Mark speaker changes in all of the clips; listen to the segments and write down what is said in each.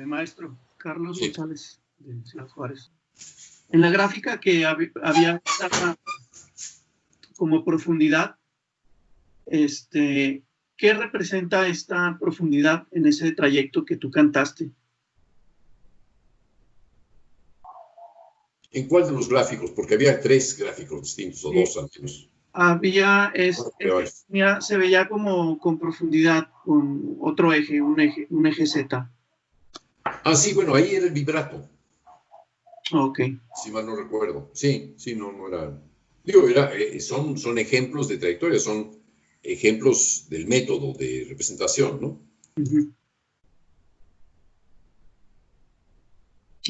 Speaker 1: Maestro Carlos
Speaker 2: Sí.
Speaker 1: González de Ciudad Juárez. En la gráfica que había como profundidad, ¿qué representa esta profundidad en ese trayecto que tú cantaste?
Speaker 2: ¿En cuál de los gráficos? Porque había 3 gráficos distintos, o 2 al menos.
Speaker 1: Había, se veía como con profundidad, con otro eje, un eje Z.
Speaker 2: Sí, bueno, ahí era el vibrato.
Speaker 1: Ok.
Speaker 2: Si mal no recuerdo. Sí, no era... Digo, son ejemplos de trayectoria, son ejemplos del método de representación, ¿no?
Speaker 1: Uh-huh.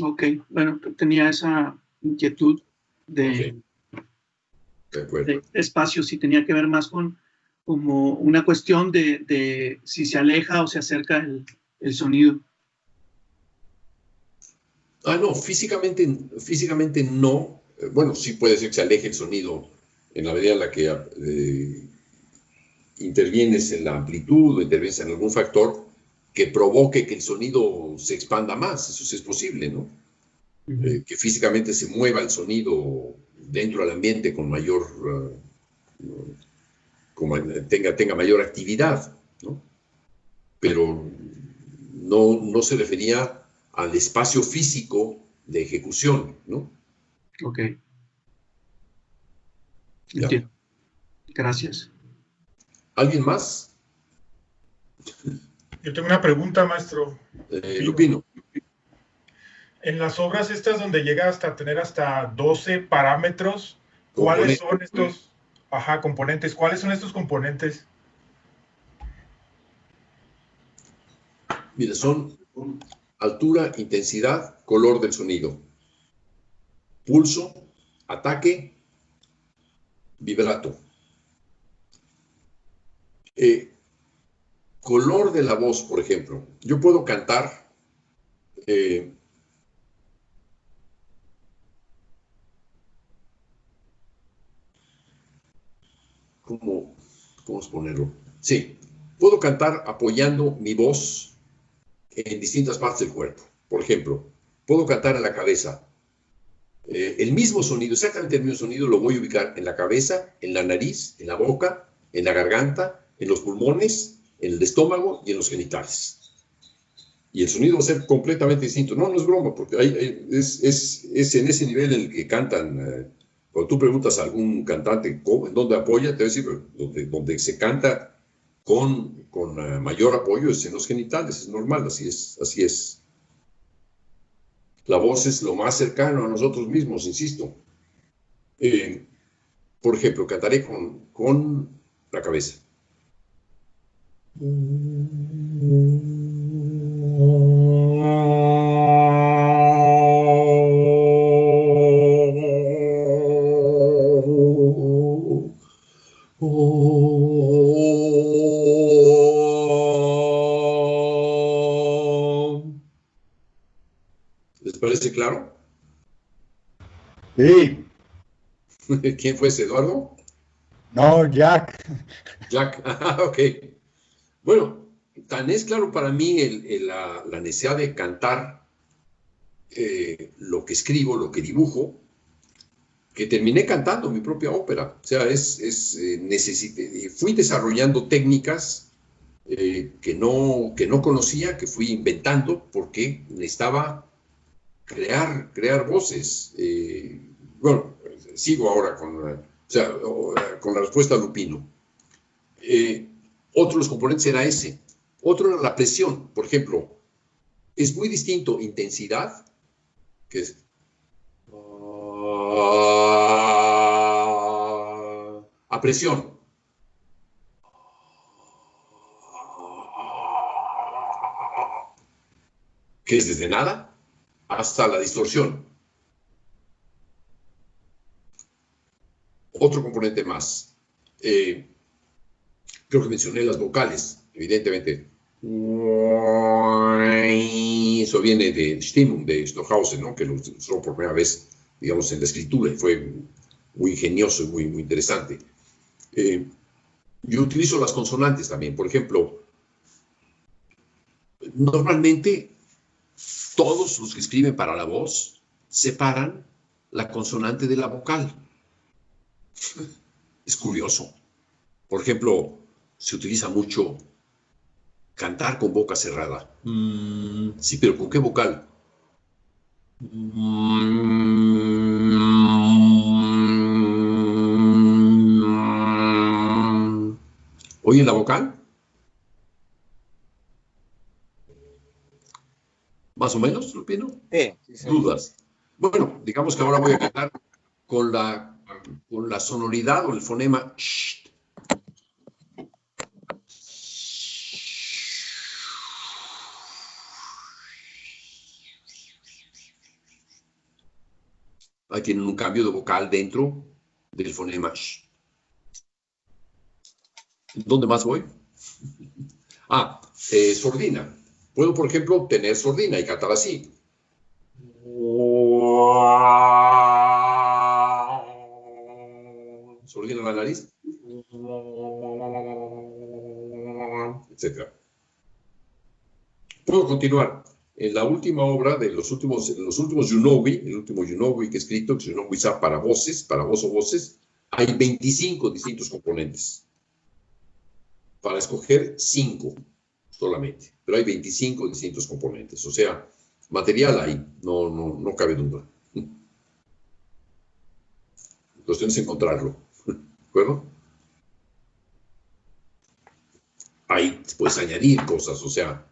Speaker 1: Ok, bueno, tenía esa inquietud de espacio, si tenía que ver más con como una cuestión de si se aleja o se acerca el sonido.
Speaker 2: No, físicamente no. Bueno, sí puede ser que se aleje el sonido en la medida en la que intervienes en la amplitud o intervienes en algún factor que provoque que el sonido se expanda más. Eso sí es posible, ¿no? Uh-huh. Que físicamente se mueva el sonido dentro del ambiente con mayor... tenga mayor actividad, ¿no? Pero no se refería al espacio físico de ejecución, ¿no?
Speaker 1: Ok. Entiendo. Gracias.
Speaker 2: ¿Alguien más?
Speaker 3: Yo tengo una pregunta, maestro.
Speaker 2: Lupino.
Speaker 3: En las obras estas donde llega hasta tener hasta 12 parámetros, ¿cuáles son estos componentes? ¿Cuáles son estos componentes?
Speaker 2: Mira, son altura, intensidad, color del sonido, pulso, ataque, vibrato. Color de la voz, por ejemplo. Yo puedo cantar ¿cómo exponerlo? Sí, puedo cantar apoyando mi voz en distintas partes del cuerpo. Por ejemplo, puedo cantar en la cabeza. El mismo sonido, exactamente el mismo sonido, lo voy a ubicar en la cabeza, en la nariz, en la boca, en la garganta, en los pulmones, en el estómago y en los genitales. Y el sonido va a ser completamente distinto. No es broma, porque es en ese nivel en el que cantan. Cuando tú preguntas a algún cantante en dónde apoya, te va a decir, donde se canta con mayor apoyo es en los genitales, es normal, así es. La voz es lo más cercano a nosotros mismos, insisto. Por ejemplo, cantaré con la cabeza. ¿Les parece claro?
Speaker 4: Sí.
Speaker 2: ¿Quién fue ese, Eduardo?
Speaker 4: No, Jack.
Speaker 2: Jack, ok. Bueno, tan es claro para mí la necesidad de cantar lo que escribo, lo que dibujo, que terminé cantando mi propia ópera. O sea, fui desarrollando técnicas que no conocía, que fui inventando porque necesitaba crear voces. Bueno, sigo ahora con la respuesta a Lupino. Otro de los componentes era ese. Otro era la presión. Por ejemplo, es muy distinto intensidad, que es a presión. Que es desde nada hasta la distorsión. Otro componente más. Creo que mencioné las vocales, evidentemente. Eso viene de Stimmung, de Stockhausen, ¿no? Que lo usó por primera vez, digamos, en la escritura, y fue muy ingenioso y muy interesante. Yo utilizo las consonantes también. Por ejemplo, normalmente todos los que escriben para la voz separan la consonante de la vocal. Es curioso. Por ejemplo, se utiliza mucho cantar con boca cerrada. Sí, pero ¿con qué vocal? ¿Oyen la vocal? ¿Más o menos, Lupino?
Speaker 5: Sí.
Speaker 2: ¿Dudas? Bueno, digamos que ahora voy a cantar con la sonoridad o el fonema sh. Ahí tienen un cambio de vocal dentro del fonema sh. ¿Dónde más voy? Sordina. Puedo, por ejemplo, tener sordina y cantar así. Sordina en la nariz. Etcétera. Puedo continuar. En la última obra de los últimos Junovi, el último Junovi que he escrito, que es Junovi para voces, para voz o voces, hay 25 distintos componentes. Para escoger 5 solamente, pero hay 25 distintos componentes. O sea, material hay, no cabe duda. La cuestión es encontrarlo. ¿De acuerdo? Ahí puedes añadir cosas, o sea,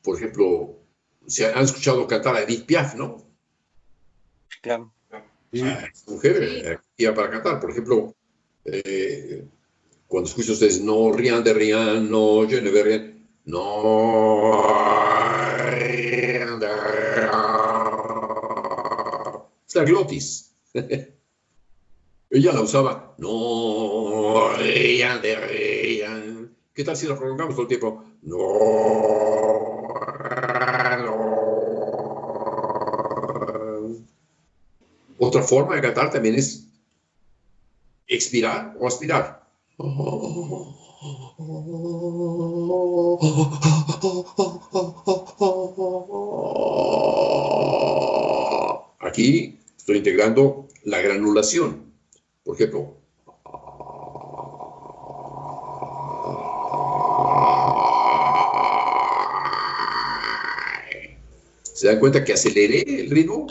Speaker 2: por ejemplo, se han escuchado cantar a Edith Piaf, ¿no?
Speaker 5: Claro.
Speaker 2: Mujer, para cantar, por ejemplo, cuando escuchan ustedes, no rien de rien, no je ne veux rien, no rien de rien. Es la glotis. Ella la usaba, no rien de rien. ¿Qué tal si la prolongamos todo el tiempo? No. Otra forma de cantar también es expirar o aspirar. Aquí estoy integrando la granulación. Por ejemplo, ¿se dan cuenta que aceleré el ritmo?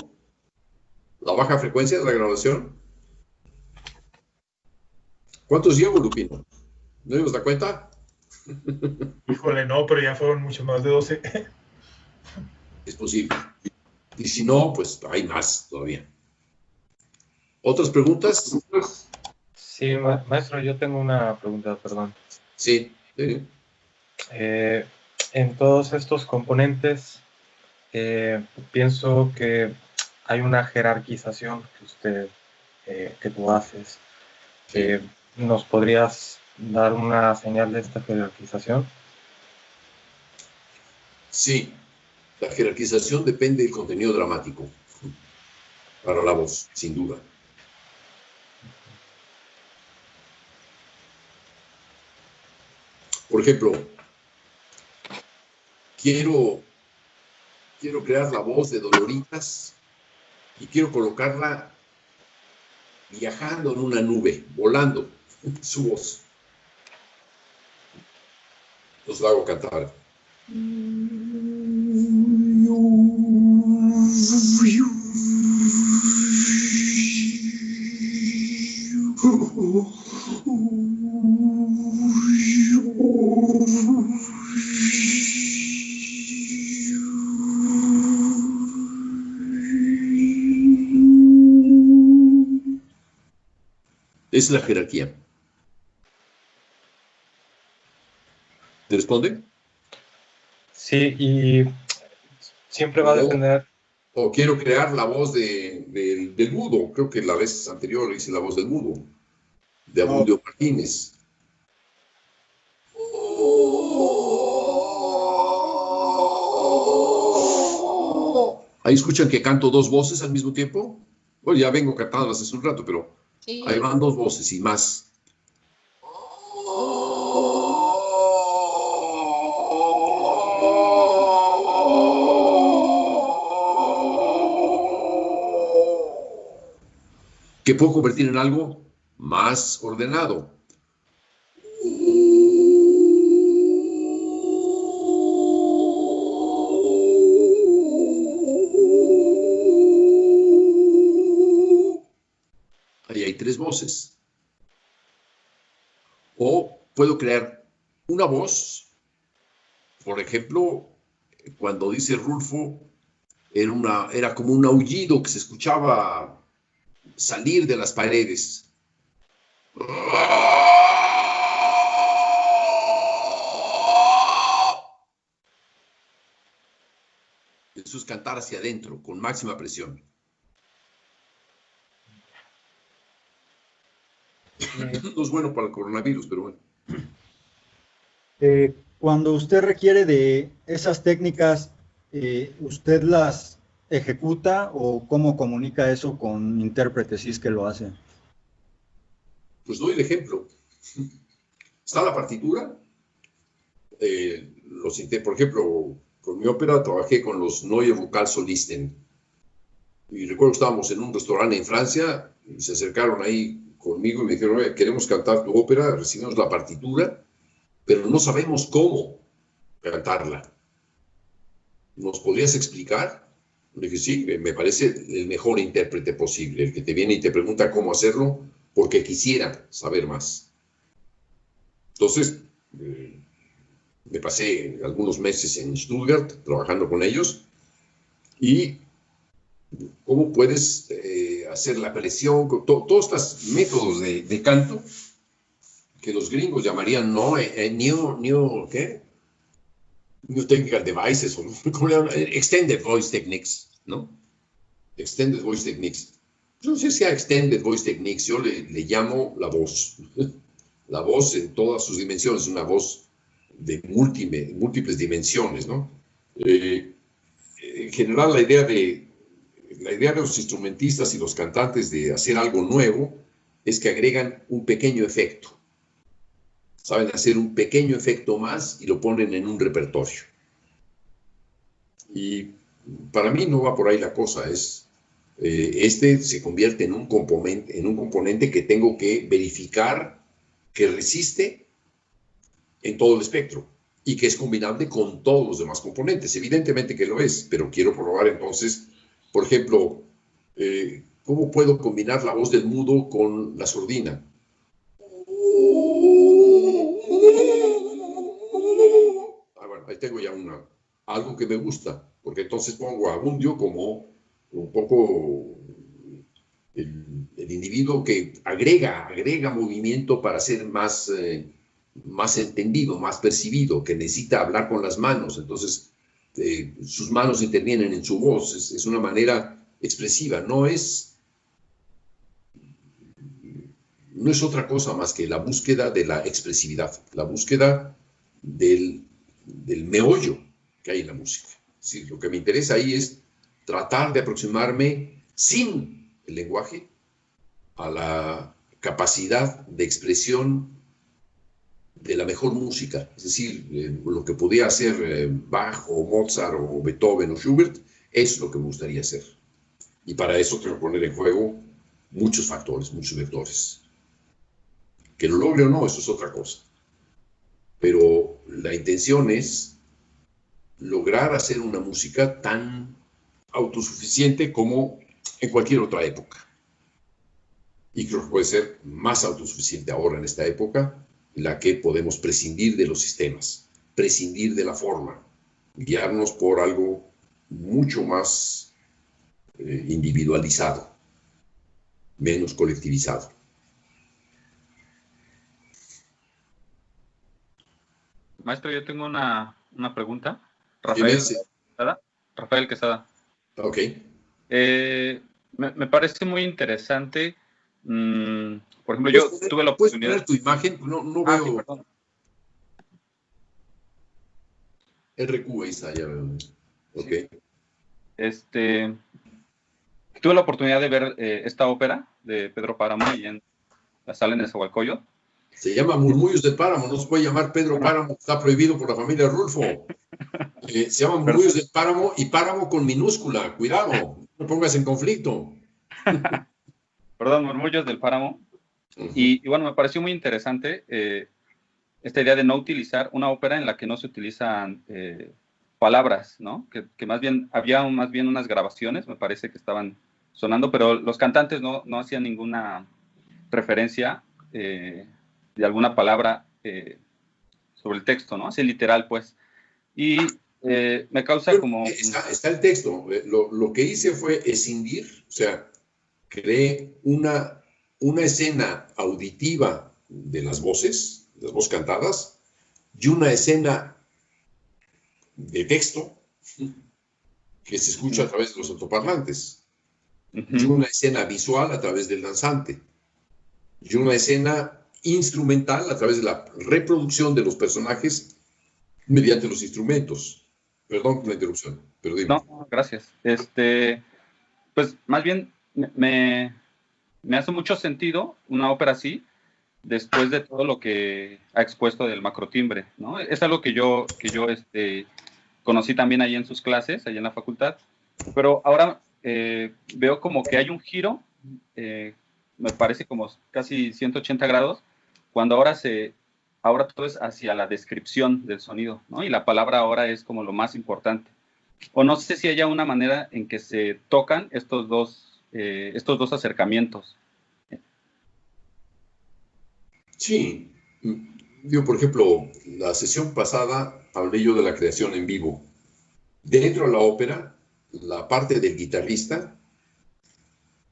Speaker 2: La baja frecuencia de la granulación. ¿Cuántos llevo, Lupino? ¿No llevas la cuenta?
Speaker 3: Híjole, no, pero ya fueron mucho más de 12.
Speaker 2: Es posible. Y si no, pues hay más todavía. ¿Otras preguntas?
Speaker 6: Sí, maestro, yo tengo una pregunta, perdón.
Speaker 2: Sí.
Speaker 6: En todos estos componentes, pienso que hay una jerarquización que tú haces. ¿Nos podrías dar una señal de esta jerarquización?
Speaker 2: Sí. La jerarquización depende del contenido dramático para la voz, sin duda. Por ejemplo, quiero crear la voz de Doloritas y quiero colocarla viajando en una nube, volando su voz. Entonces la hago cantar. Es la jerarquía. ¿Te responde?
Speaker 6: Sí, y siempre va a depender.
Speaker 2: O quiero crear la voz del mudo. Creo que la vez anterior hice la voz del mudo, de Abundio Martínez. Ahí escuchan que canto dos voces al mismo tiempo. Bueno, ya vengo cantando hace un rato, pero sí. Ahí van dos voces y más. que puedo convertir en algo más ordenado. Ahí hay 3 voces. O puedo crear una voz, por ejemplo, cuando dice Rulfo, era como un aullido que se escuchaba salir de las paredes. Eso es cantar hacia adentro, con máxima presión. No es bueno para el coronavirus, pero bueno.
Speaker 4: Cuando usted requiere de esas técnicas, ¿usted las ejecuta o cómo comunica eso con intérpretes si es que lo hace?
Speaker 2: Pues doy el ejemplo. Está la partitura. Por ejemplo, con mi ópera trabajé con los Neue Vokalsolisten. Y recuerdo que estábamos en un restaurante en Francia y se acercaron ahí conmigo y me dijeron, oye, queremos cantar tu ópera, recibimos la partitura, pero no sabemos cómo cantarla. ¿Nos podrías explicar? Le dije, sí, me parece el mejor intérprete posible, el que te viene y te pregunta cómo hacerlo porque quisiera saber más. Entonces, me pasé algunos meses en Stuttgart trabajando con ellos y cómo puedes hacer la presión, todos estos métodos de canto que los gringos llamarían New Technical Devices, o ¿cómo le llaman? Extended Voice Techniques, ¿no? Extended Voice Techniques. Yo no sé si a Extended Voice Techniques, yo le llamo la voz. La voz en todas sus dimensiones, una voz de múltiples dimensiones, ¿no? En general, la idea de los instrumentistas y los cantantes de hacer algo nuevo es que agregan un pequeño efecto. Saben hacer un pequeño efecto más y lo ponen en un repertorio. Y para mí no va por ahí la cosa. Este se convierte en un componente que tengo que verificar que resiste en todo el espectro y que es combinable con todos los demás componentes. Evidentemente que lo es, pero quiero probar entonces, por ejemplo, ¿cómo puedo combinar la voz del mudo con la sordina? Bueno, ahí tengo ya algo que me gusta, porque entonces pongo a Bundio como un poco el individuo que agrega movimiento para ser más entendido, más percibido, que necesita hablar con las manos. Entonces, sus manos intervienen en su voz. Es una manera expresiva. No es otra cosa más que la búsqueda de la expresividad, la búsqueda del meollo que hay en la música. Es decir, lo que me interesa ahí es tratar de aproximarme sin el lenguaje a la capacidad de expresión de la mejor música. Es decir, lo que podía hacer Bach o Mozart o Beethoven o Schubert es lo que me gustaría hacer. Y para eso tengo que poner en juego muchos factores, muchos vectores. Que lo logre o no, eso es otra cosa. Pero la intención es lograr hacer una música tan autosuficiente como en cualquier otra época. Y creo que puede ser más autosuficiente ahora en esta época, en la que podemos prescindir de los sistemas, prescindir de la forma, guiarnos por algo mucho más individualizado, menos colectivizado.
Speaker 5: Maestro, yo tengo una pregunta. Rafael Quesada.
Speaker 2: Ok.
Speaker 5: Me parece muy interesante. Por ejemplo, yo tuve la oportunidad.
Speaker 2: ¿Puedes poner tu imagen? No veo.
Speaker 5: Sí, perdón.
Speaker 2: RQ, ahí está, ya veo. Ok.
Speaker 5: Tuve la oportunidad de ver esta ópera de Pedro Páramo y en la sala en Nezahualcóyotl.
Speaker 2: Se llama Murmullos del Páramo, no se puede llamar Pedro Páramo, está prohibido por la familia Rulfo. Se llama Murmullos del Páramo y Páramo con minúscula, cuidado, no pongas en conflicto.
Speaker 5: Perdón, Murmullos del Páramo.
Speaker 2: Ujú.
Speaker 5: Y bueno, me pareció muy interesante esta idea de no utilizar una ópera en la que no se utilizan palabras, ¿no? Que más bien había más bien unas grabaciones, me parece que estaban sonando, pero los cantantes no hacían ninguna referencia de alguna palabra sobre el texto, ¿no? Así literal, pues. Y me causa
Speaker 2: Bueno,
Speaker 5: como...
Speaker 2: está el texto. Lo que hice fue escindir, o sea, creé una escena auditiva de las voces cantadas, y una escena de texto que se escucha a través de los altoparlantes, y una escena visual a través del danzante, y una escena instrumental a través de la reproducción de los personajes mediante los instrumentos. Perdón por la interrupción, pero dime.
Speaker 5: No, gracias. Pues más bien me hace mucho sentido una ópera así, después de todo lo que ha expuesto del macrotimbre, ¿no? Es algo que yo conocí también ahí en sus clases, ahí en la facultad, pero ahora veo como que hay un giro, me parece como casi 180 grados, cuando ahora todo es hacia la descripción del sonido, ¿no? Y la palabra ahora es como lo más importante. O no sé si haya una manera en que se tocan estos dos acercamientos.
Speaker 2: Sí, yo por ejemplo, la sesión pasada hablé yo de la creación en vivo. Dentro de la ópera, la parte del guitarrista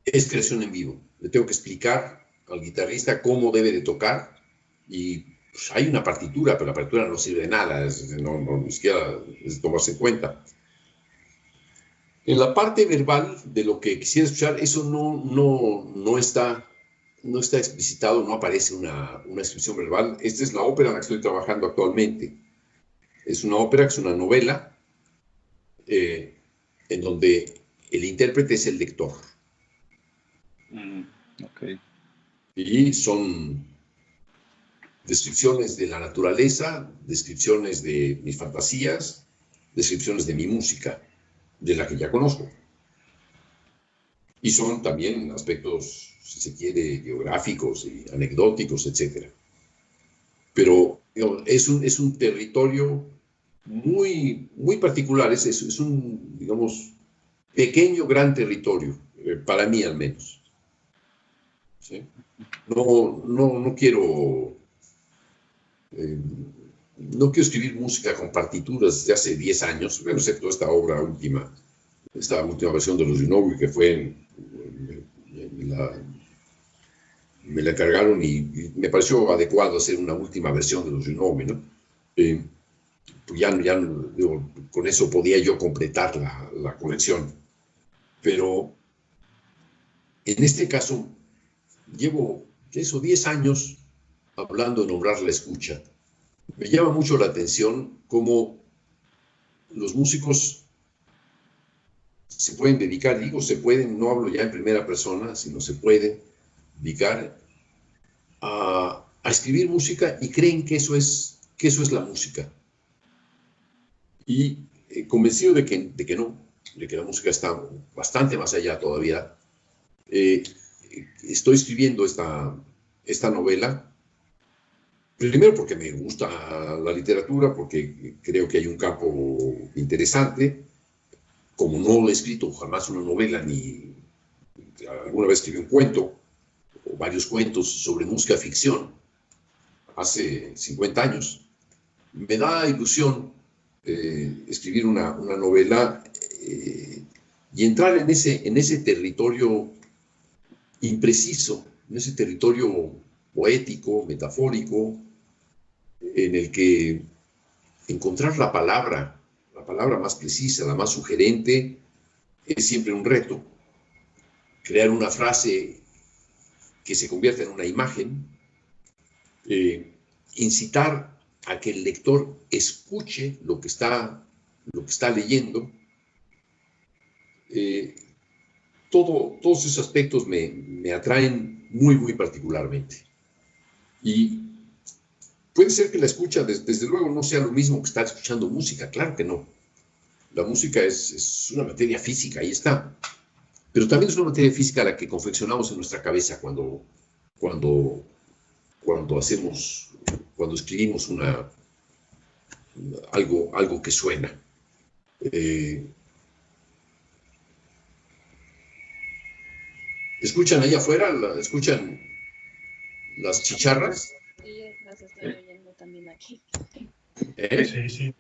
Speaker 2: es creación en vivo. Le tengo que explicar al guitarrista cómo debe de tocar, y pues, hay una partitura, pero la partitura no sirve de nada, ni siquiera es tomarse en cuenta. En la parte verbal de lo que quisiera escuchar, eso no está explicitado, no aparece una descripción verbal. Esta es la ópera en la que estoy trabajando actualmente. Es una ópera que es una novela en donde el intérprete es el lector.
Speaker 5: Okay.
Speaker 2: Y son descripciones de la naturaleza, descripciones de mis fantasías, descripciones de mi música, de la que ya conozco. Y son también aspectos, si se quiere, geográficos y anecdóticos, etc. Pero digamos, es un territorio muy, muy particular, es un, digamos, pequeño, gran territorio, para mí al menos. ¿Sí? No quiero escribir música con partituras desde hace 10 años, bueno, excepto esta última versión de los Junovi, que fue me la encargaron y me pareció adecuado hacer una última versión de los Junovi, ¿no? Digo, con eso podía yo completar la colección. Pero en este caso llevo 10 años hablando de nombrar la escucha. Me llama mucho la atención cómo los músicos se pueden dedicar, no hablo ya en primera persona, sino se pueden dedicar a escribir música y creen que eso es la música. Y convencido de que no, de que la música está bastante más allá todavía, estoy escribiendo esta novela, primero porque me gusta la literatura, porque creo que hay un campo interesante. Como no he escrito jamás una novela, ni alguna vez escribí un cuento o varios cuentos sobre música ficción hace 50 años, me da ilusión escribir una novela y entrar en ese territorio impreciso, en ese territorio poético, metafórico, en el que encontrar la palabra más precisa, la más sugerente, es siempre un reto. Crear una frase que se convierta en una imagen, incitar a que el lector escuche lo que está leyendo. Todos esos aspectos me atraen muy, muy particularmente. Y puede ser que la escucha, desde luego, no sea lo mismo que estar escuchando música, claro que no. La música es una materia física, ahí está. Pero también es una materia física la que confeccionamos en nuestra cabeza cuando escribimos algo que suena. ¿Escuchan allá afuera? ¿Escuchan las chicharras?
Speaker 7: Sí, las estoy oyendo también aquí.
Speaker 3: Sí, sí.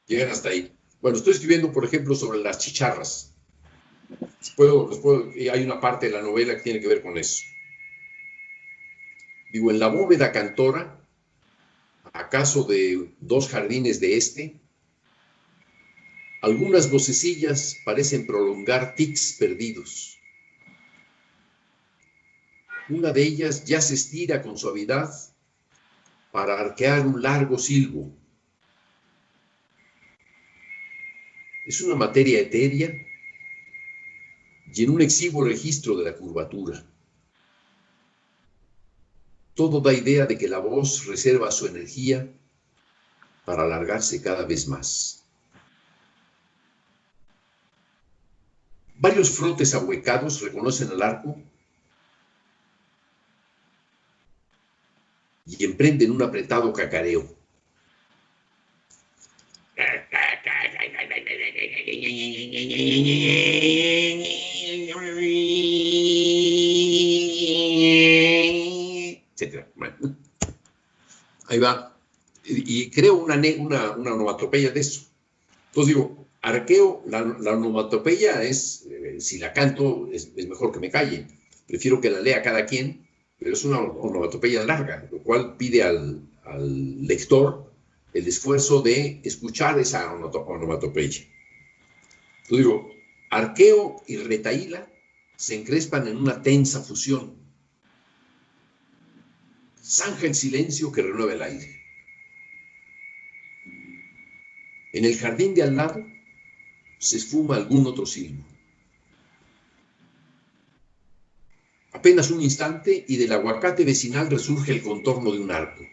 Speaker 2: Llegan hasta ahí. Bueno, estoy escribiendo, por ejemplo, sobre las chicharras. Hay una parte de la novela que tiene que ver con eso. Digo, en la bóveda cantora, acaso de 2 jardines de este, algunas vocecillas parecen prolongar tics perdidos. Una de ellas ya se estira con suavidad para arquear un largo silbo. Es una materia etérea y en un exiguo registro de la curvatura. Todo da idea de que la voz reserva su energía para alargarse cada vez más. Varios frotes ahuecados reconocen al arco y emprenden un apretado cacareo. Etcétera. Bueno, ahí va. Y creo una onomatopeya de eso. Entonces digo, arqueo, la onomatopeya es, si la canto, es mejor que me calle. Prefiero que la lea cada quien, pero es una onomatopeya larga, lo cual pide al lector el esfuerzo de escuchar esa onomatopeya. Entonces digo, arqueo y retaíla se encrespan en una tensa fusión. Zanja el silencio que renueva el aire. En el jardín de al lado se esfuma algún otro silbo. Apenas un instante y del aguacate vecinal resurge el contorno de un arco.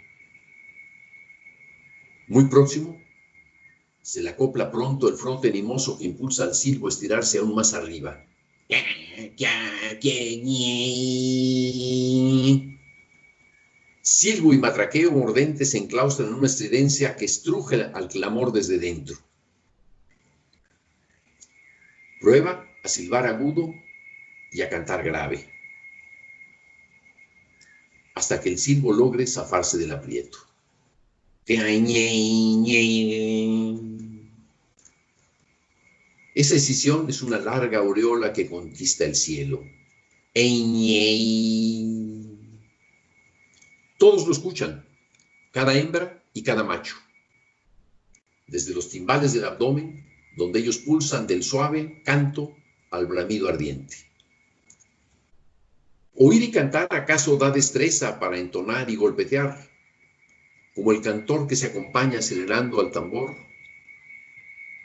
Speaker 2: Muy próximo, se le acopla pronto el frote animoso que impulsa al silbo a estirarse aún más arriba. Silbo y matraqueo mordente se enclaustran en una estridencia que estruje al clamor desde dentro. Prueba a silbar agudo y a cantar grave, hasta que el silbo logre zafarse del aprieto. Esa escisión es una larga aureola que conquista el cielo. Todos lo escuchan, cada hembra y cada macho. Desde los timbales del abdomen, donde ellos pulsan del suave canto al bramido ardiente. Oír y cantar acaso da destreza para entonar y golpetear, como el cantor que se acompaña acelerando al tambor,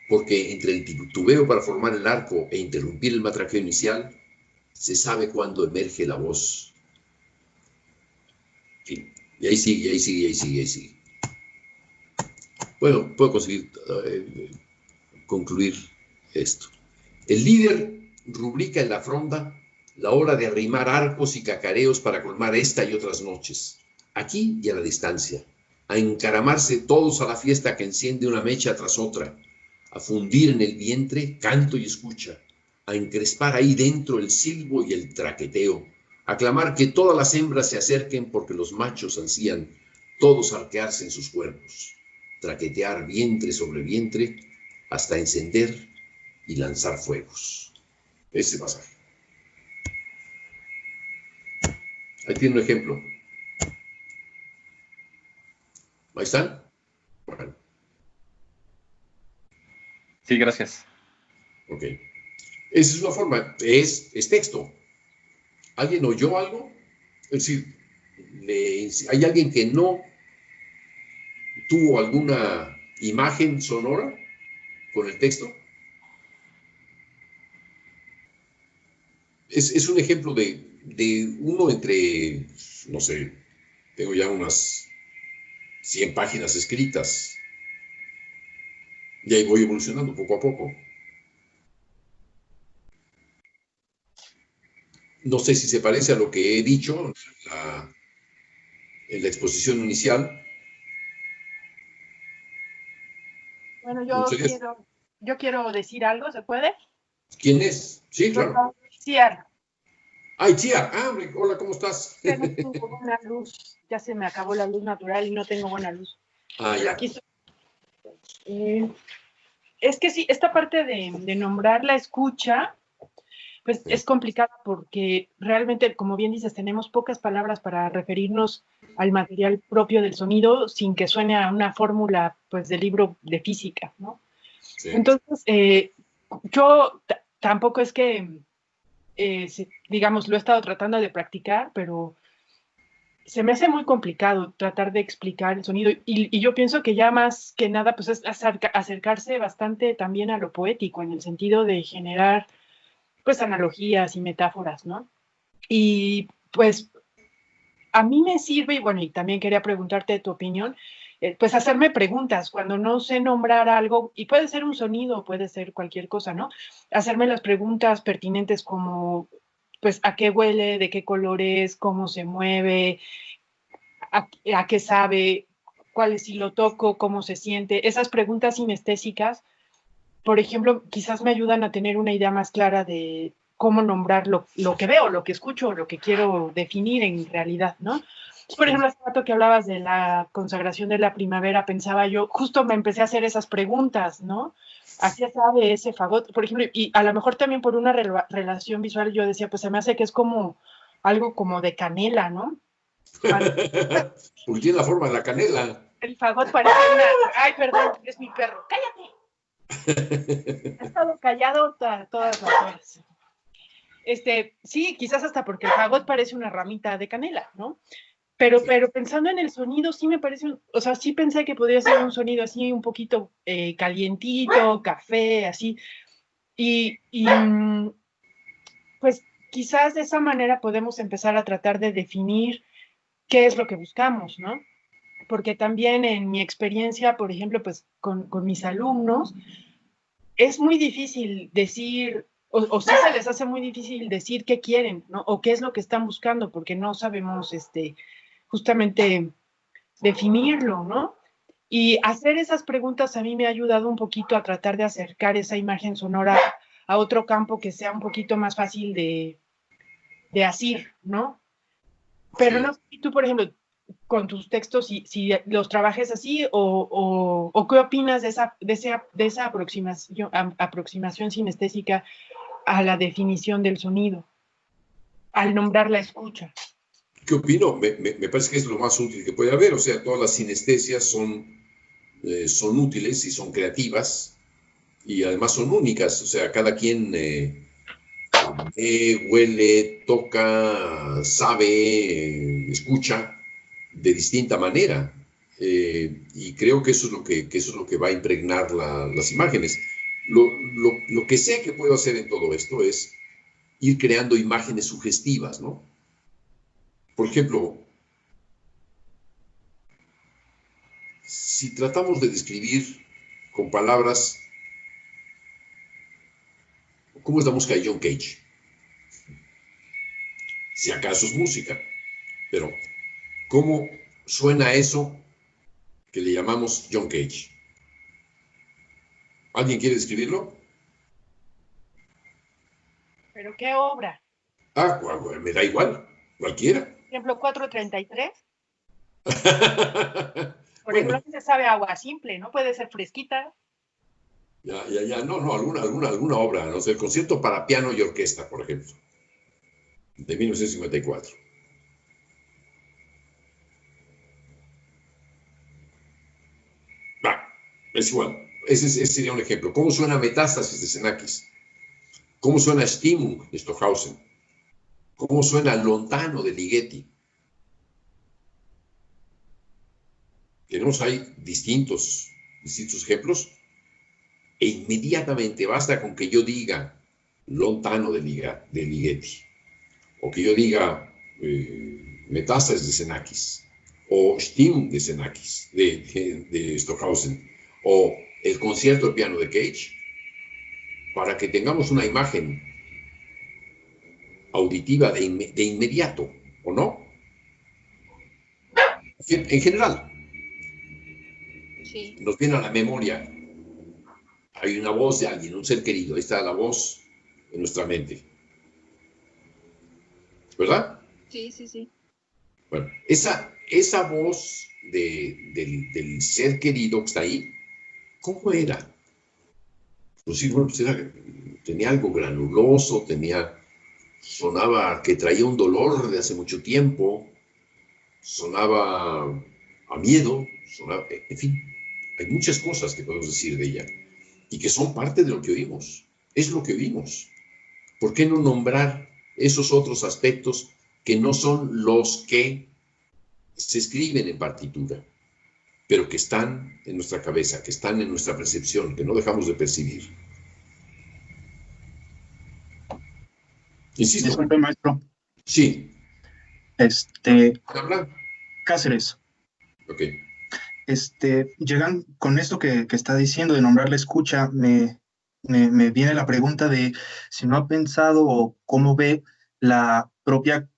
Speaker 2: porque entre el titubeo para formar el arco e interrumpir el matraqueo inicial, se sabe cuándo emerge la voz. Sí. Y ahí sigue, y ahí sigue, y ahí sigue, y ahí sigue. Bueno, puedo conseguir concluir esto. El líder rubrica en la fronda la hora de arrimar arcos y cacareos para colmar esta y otras noches, aquí y a la distancia, a encaramarse todos a la fiesta que enciende una mecha tras otra, a fundir en el vientre canto y escucha, a encrespar ahí dentro el silbo y el traqueteo, a clamar que todas las hembras se acerquen porque los machos ansían todos arquearse en sus cuerpos, traquetear vientre sobre vientre hasta encender y lanzar fuegos. Ese pasaje. Ahí tiene un ejemplo. ¿Ahí están? Bueno.
Speaker 5: Sí, gracias.
Speaker 2: Ok. Esa es una forma, es texto. ¿Alguien oyó algo? Es decir, ¿hay alguien que no tuvo alguna imagen sonora con el texto? Es un ejemplo de uno entre, no sé, tengo ya unas 100 páginas escritas. Y ahí voy evolucionando poco a poco. No sé si se parece a lo que he dicho en la exposición inicial.
Speaker 8: Bueno,
Speaker 2: Muchas gracias.
Speaker 8: yo quiero decir algo, ¿se puede?
Speaker 2: ¿Quién es? Sí, claro.
Speaker 8: Ciar,
Speaker 2: ¡Ay, tía! Ah, hola, ¿cómo estás?
Speaker 8: que no tengo buena luz, ya se me acabó la luz natural y no tengo buena luz.
Speaker 2: Ah,
Speaker 8: Pero
Speaker 2: ya.
Speaker 8: aquí estoy. Es que sí, esta parte de nombrar la escucha, pues es complicada porque realmente, como bien dices, tenemos pocas palabras para referirnos al material propio del sonido sin que suene a una fórmula, pues, de libro de física, ¿no?
Speaker 2: Sí.
Speaker 8: Entonces, yo tampoco es que, digamos, lo he estado tratando de practicar, pero se me hace muy complicado tratar de explicar el sonido y yo pienso que ya más que nada pues es acercarse bastante también a lo poético en el sentido de generar pues analogías y metáforas, ¿no? Y pues a mí me sirve, y bueno, y también quería preguntarte tu opinión, pues hacerme preguntas cuando no sé nombrar algo, y puede ser un sonido, puede ser cualquier cosa, ¿no? Hacerme las preguntas pertinentes como, pues, ¿a qué huele? ¿De qué color es? ¿Cómo se mueve? A qué sabe, cuál es si lo toco, cómo se siente. Esas preguntas sinestésicas, por ejemplo, quizás me ayudan a tener una idea más clara de cómo nombrar lo que veo, lo que escucho, lo que quiero definir en realidad, ¿no? Por ejemplo, hace rato que hablabas de la consagración de la primavera, pensaba yo, justo me empecé a hacer esas preguntas, ¿no? ¿A qué sabe ese fagot? Por ejemplo, y a lo mejor también por una relación visual yo decía, pues se me hace que es como algo como de canela, ¿no?
Speaker 2: Porque tiene la forma de la canela.
Speaker 8: El fagot parece una... Ay, perdón, es mi perro. ¡Cállate! Ha estado callado todas las horas. Sí, quizás hasta porque el fagot parece una ramita de canela, ¿no? Pero pensando en el sonido, sí me parece, o sea, sí pensé que podría ser un sonido así un poquito calientito, café, así. Y pues quizás de esa manera podemos empezar a tratar de definir qué es lo que buscamos, ¿no? Porque también en mi experiencia, por ejemplo, pues con mis alumnos, es muy difícil decir, o sí se les hace muy difícil decir qué quieren, ¿no? O qué es lo que están buscando, porque no sabemos, justamente definirlo, ¿no? Y hacer esas preguntas a mí me ha ayudado un poquito a tratar de acercar esa imagen sonora a otro campo que sea un poquito más fácil de asir, ¿no? Pero no sé si tú, por ejemplo, con tus textos, si los trabajes así o qué opinas de esa aproximación sinestésica a la definición del sonido, al nombrar la escucha.
Speaker 2: ¿Qué opino? Me parece que es lo más útil que puede haber. O sea, todas las sinestesias son útiles y son creativas y además son únicas. O sea, cada quien huele, toca, sabe, escucha de distinta manera. Y creo que eso es lo que va a impregnar las imágenes. Lo que sé que puedo hacer en todo esto es ir creando imágenes sugestivas, ¿no? Por ejemplo, si tratamos de describir con palabras cómo es la música de John Cage, si acaso es música, pero ¿cómo suena eso que le llamamos John Cage? ¿Alguien quiere describirlo?
Speaker 8: ¿Pero qué obra?
Speaker 2: Ah, me da igual, cualquiera.
Speaker 8: Por ejemplo, 433. Por ejemplo, se sabe agua simple, ¿no? Puede ser fresquita.
Speaker 2: Ya, no, alguna obra, no sé, el concierto para piano y orquesta, por ejemplo, de 1954. Es igual, ese sería un ejemplo. ¿Cómo suena Metástasis de Xenakis? ¿Cómo suena Stimmung de Stockhausen? ¿Cómo suena Lontano de Ligeti? Tenemos ahí distintos ejemplos e inmediatamente basta con que yo diga Lontano de Ligeti o que yo diga Metástasis de Xenakis o Stimmung de Xenakis de Stockhausen o el concierto de piano de Cage para que tengamos una imagen auditiva de inmediato, ¿o no? En general,
Speaker 7: Sí.
Speaker 2: nos viene a la memoria, hay una voz de alguien, un ser querido, ahí está la voz en nuestra mente, ¿verdad?
Speaker 7: Sí, sí, sí.
Speaker 2: Bueno, esa voz del ser querido que está ahí, ¿cómo era? Pues sí, bueno, pues tenía algo granuloso, sonaba que traía un dolor de hace mucho tiempo, sonaba a miedo, en fin, hay muchas cosas que podemos decir de ella y que son parte de lo que oímos, es lo que oímos. ¿Por qué no nombrar esos otros aspectos que no son los que se escriben en partitura, pero que están en nuestra cabeza, que están en nuestra percepción, que no dejamos de percibir? Insisto.
Speaker 9: Disculpe, maestro.
Speaker 2: Sí.
Speaker 9: ¿Habla? Cáceres.
Speaker 2: Ok.
Speaker 9: Llegan con esto que está diciendo de nombrar la escucha, me viene la pregunta de si no ha pensado o cómo ve la propia,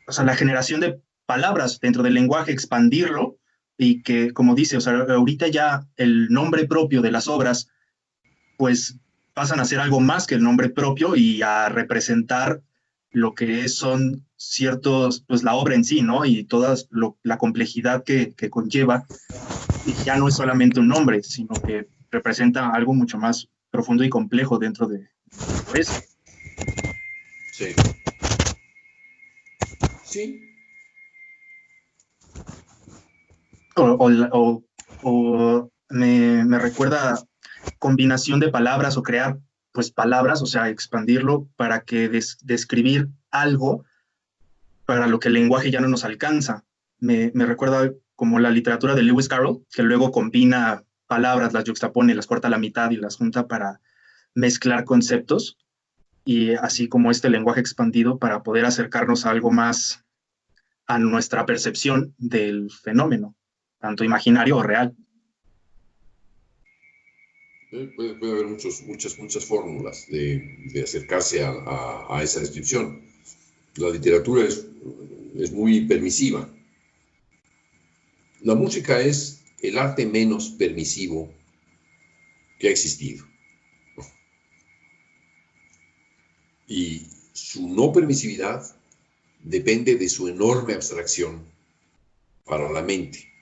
Speaker 9: o sea, la generación de palabras dentro del lenguaje, expandirlo y que, como dice, o sea, ahorita ya el nombre propio de las obras, pues pasan a ser algo más que el nombre propio y a representar lo que son ciertos, pues la obra en sí, ¿no? Y toda la complejidad que conlleva, y ya no es solamente un nombre, sino que representa algo mucho más profundo y complejo dentro de eso.
Speaker 2: Sí. Sí.
Speaker 9: O me recuerda combinación de palabras o crear pues palabras, o sea, expandirlo para que describir algo para lo que el lenguaje ya no nos alcanza. Me recuerda como la literatura de Lewis Carroll, que luego combina palabras, las yuxtapone, las corta a la mitad y las junta para mezclar conceptos, y así como este lenguaje expandido para poder acercarnos a algo más a nuestra percepción del fenómeno, tanto imaginario o real.
Speaker 2: Puede haber muchas fórmulas de acercarse a esa descripción. La literatura es muy permisiva. La música es el arte menos permisivo que ha existido. Y su no permisividad depende de su enorme abstracción para la mente.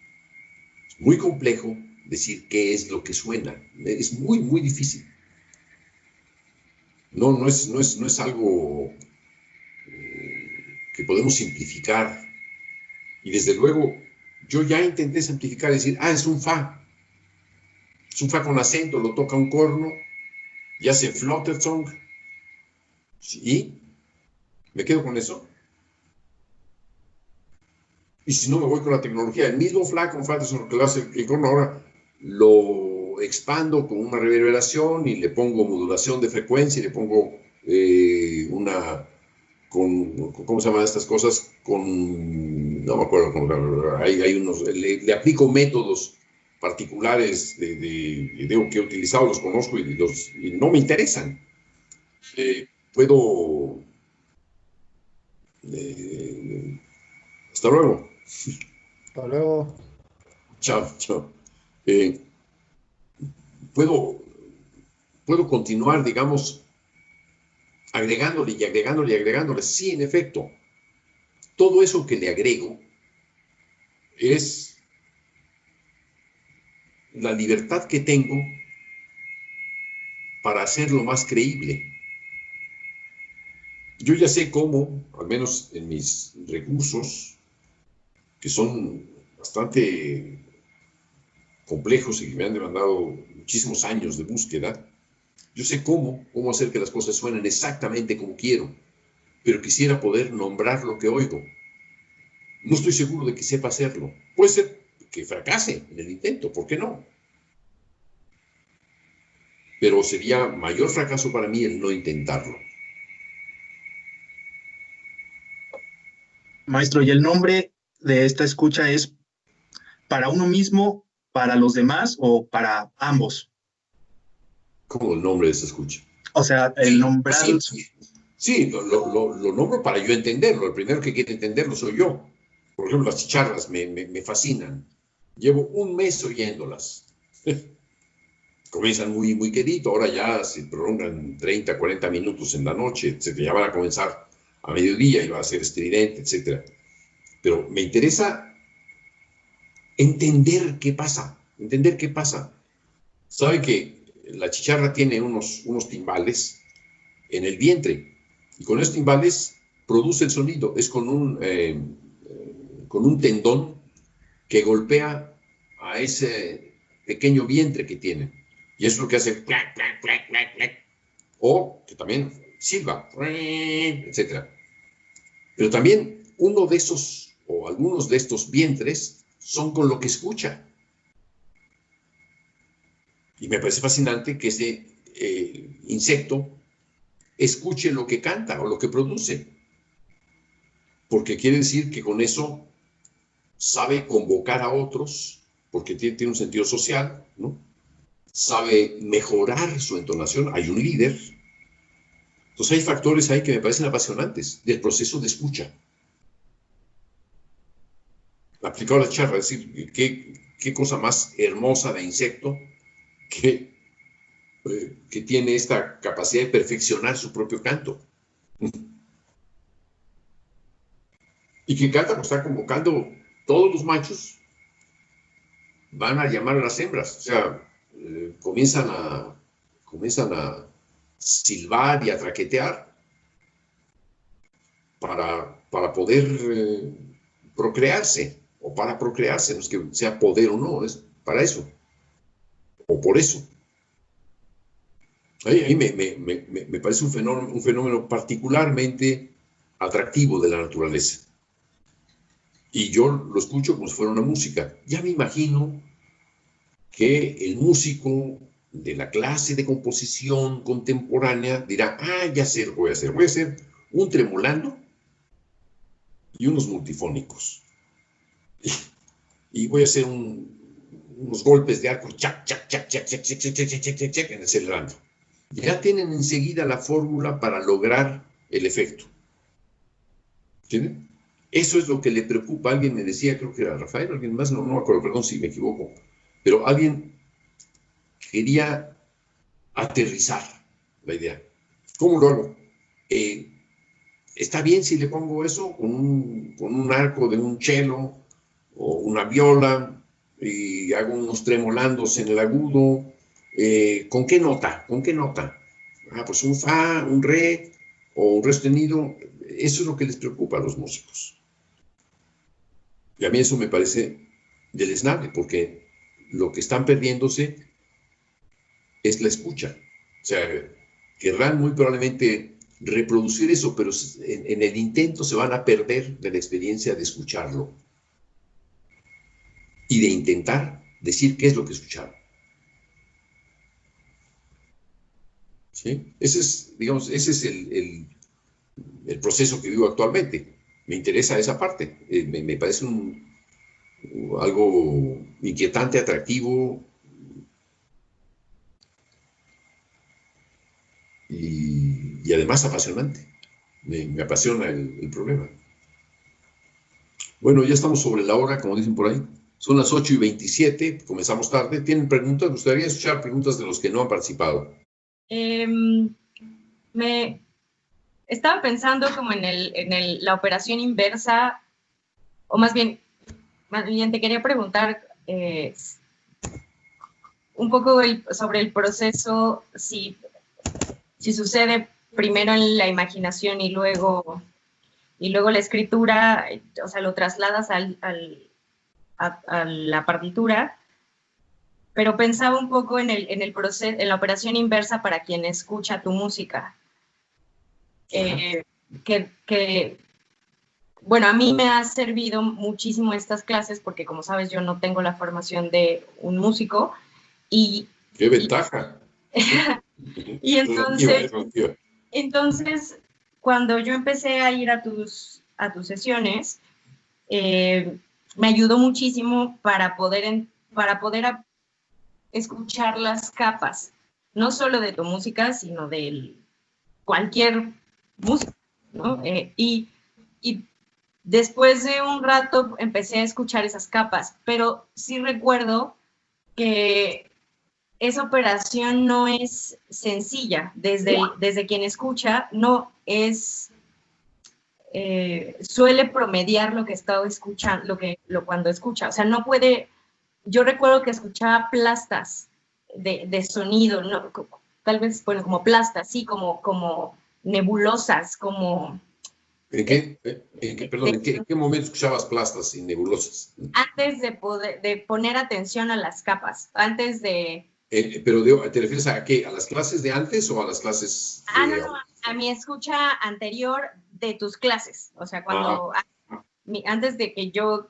Speaker 2: Es muy complejo decir qué es lo que suena. Es muy, muy difícil. No es algo que podemos simplificar. Y desde luego, yo ya intenté simplificar y decir, es un fa. Es un fa con acento, lo toca un corno y hace Fluttersong. ¿Y me quedo con eso? Y si no, me voy con la tecnología. El mismo fa con Fluttersong que lo hace el corno, ahora lo expando con una reverberación y le pongo modulación de frecuencia y le pongo ¿cómo se llaman estas cosas? No me acuerdo, hay unos, le aplico métodos particulares que he utilizado, los conozco y no me interesan. Puedo... hasta luego.
Speaker 4: Hasta luego.
Speaker 2: Chao. Puedo continuar, digamos, agregándole y agregándole. Sí, en efecto, todo eso que le agrego es la libertad que tengo para hacerlo más creíble. Yo ya sé cómo, al menos en mis recursos, que son bastante complejos y que me han demandado muchísimos años de búsqueda, yo sé cómo hacer que las cosas suenen exactamente como quiero, pero quisiera poder nombrar lo que oigo. No estoy seguro de que sepa hacerlo. Puede ser que fracase en el intento, ¿por qué no? Pero sería mayor fracaso para mí el no intentarlo.
Speaker 9: Maestro, ¿y el nombre de esta escucha es para uno mismo, para los demás o para ambos?
Speaker 2: ¿Cómo el nombre de esta escucha?
Speaker 9: O sea, el nombrar...
Speaker 2: Sí. Sí, lo nombro para yo entenderlo. El primero que quiere entenderlo soy yo. Por ejemplo, las chicharras me fascinan. Llevo un mes oyéndolas. Comienzan muy, muy quedito, ahora ya se prolongan 30, 40 minutos en la noche, etcétera. Ya van a comenzar a mediodía y va a ser estridente, etcétera. Pero me interesa entender qué pasa, Sabe que la chicharra tiene unos timbales en el vientre, y con esos timbales produce el sonido. Es con un tendón que golpea a ese pequeño vientre que tiene. Y eso es lo que hace clac, clac, clac, clac, clac. O que también silba, etc. Pero también uno de esos, o algunos de estos vientres, son con lo que escucha. Y me parece fascinante que ese insecto escuche lo que canta o lo que produce. Porque quiere decir que con eso sabe convocar a otros, porque tiene un sentido social, ¿no? Sabe mejorar su entonación, hay un líder. Entonces hay factores ahí que me parecen apasionantes del proceso de escucha. Aplicado a la charra, es decir, qué cosa más hermosa de insecto que tiene esta capacidad de perfeccionar su propio canto. Y que canta, pues está convocando todos los machos, van a llamar a las hembras, o sea, comienzan a silbar y a traquetear para poder procrearse, o para procrearse, no es que sea poder o no, es para eso, o por eso. Ahí me parece un fenómeno particularmente atractivo de la naturaleza. Y yo lo escucho como si fuera una música. Ya me imagino que el músico de la clase de composición contemporánea dirá, ya sé lo que voy a hacer. Voy a hacer un tremolando y unos multifónicos. Y voy a hacer unos golpes de arco, chac, chac, chac, chac, chac, chac, chac, chac, chac, chac, chac, en acelerando. Ya tienen enseguida la fórmula para lograr el efecto. ¿Entienden? Eso es lo que le preocupa. Alguien me decía, creo que era Rafael, alguien más, no me acuerdo, perdón si me equivoco, pero alguien quería aterrizar la idea. ¿Cómo lo hago? ¿Está bien si le pongo eso con un arco de un cello o una viola y hago unos tremolandos en el agudo? ¿Con qué nota? Pues un fa, un re o un re sostenido. Eso es lo que les preocupa a los músicos. Y a mí eso me parece deleznable, porque lo que están perdiéndose es la escucha. O sea, querrán muy probablemente reproducir eso, pero en el intento se van a perder de la experiencia de escucharlo y de intentar decir qué es lo que escucharon. ¿Sí? Ese es el proceso que vivo actualmente. Me interesa esa parte. Me parece algo inquietante, atractivo y además apasionante. Me apasiona el problema. Bueno, ya estamos sobre la hora, como dicen por ahí. Son las 8:27, comenzamos tarde. ¿Tienen preguntas? Me gustaría escuchar preguntas de los que no han participado.
Speaker 10: Me estaba pensando como en la operación inversa, o más bien te quería preguntar un poco sobre el proceso, si sucede primero en la imaginación y luego la escritura, o sea, lo trasladas a la partitura, pero pensaba un poco en el proceso, en la operación inversa para quien escucha tu música. Bueno, a mí me ha servido muchísimo estas clases porque, como sabes, yo no tengo la formación de un músico y...
Speaker 2: ¡Qué ventaja!
Speaker 10: Y entonces, cuando yo empecé a ir a tus sesiones, me ayudó muchísimo para poder escuchar las capas, no solo de tu música, sino de cualquier música, ¿no? Y después de un rato empecé a escuchar esas capas, pero sí recuerdo que esa operación no es sencilla. Desde quien escucha, no es... suele promediar lo que estaba escuchando, cuando escucha. O sea, no puede... Yo recuerdo que escuchaba plastas de sonido, ¿no? Tal vez, bueno, como plastas, sí, como nebulosas, como...
Speaker 2: ¿En qué momento escuchabas plastas y nebulosas?
Speaker 10: Antes de poner atención a las capas, antes de...
Speaker 2: Pero ¿te refieres a qué? ¿A las clases de antes o a las clases de...
Speaker 10: no, a mi escucha anterior de tus clases. O sea, cuando... antes de que yo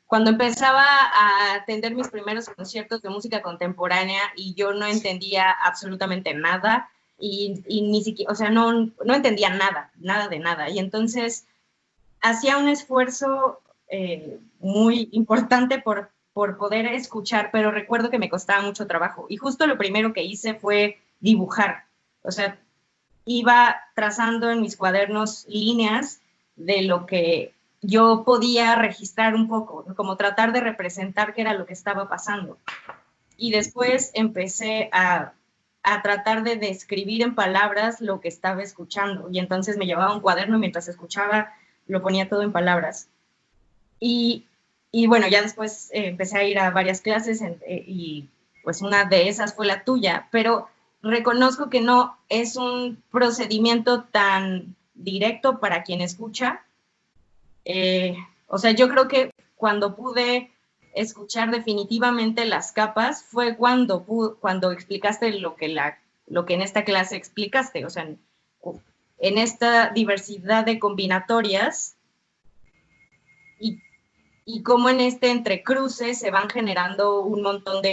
Speaker 10: cuando empezaba a atender mis primeros conciertos de música contemporánea y yo no entendía absolutamente nada y ni siquiera, o sea, no entendía nada de nada. Y entonces hacía un esfuerzo muy importante por poder escuchar, pero recuerdo que me costaba mucho trabajo. Y justo lo primero que hice fue dibujar. O sea, iba trazando en mis cuadernos líneas de lo que yo podía registrar un poco, ¿no? Como tratar de representar qué era lo que estaba pasando. Y después empecé a tratar de describir en palabras lo que estaba escuchando. Y entonces me llevaba un cuaderno y mientras escuchaba lo ponía todo en palabras. Y bueno, ya después empecé a ir a varias clases y pues una de esas fue la tuya, pero reconozco que no es un procedimiento tan directo para quien escucha. O sea, yo creo que cuando pude escuchar definitivamente las capas fue cuando explicaste lo que en esta clase explicaste. O sea, en esta diversidad de combinatorias y cómo en este entrecruce se van generando un montón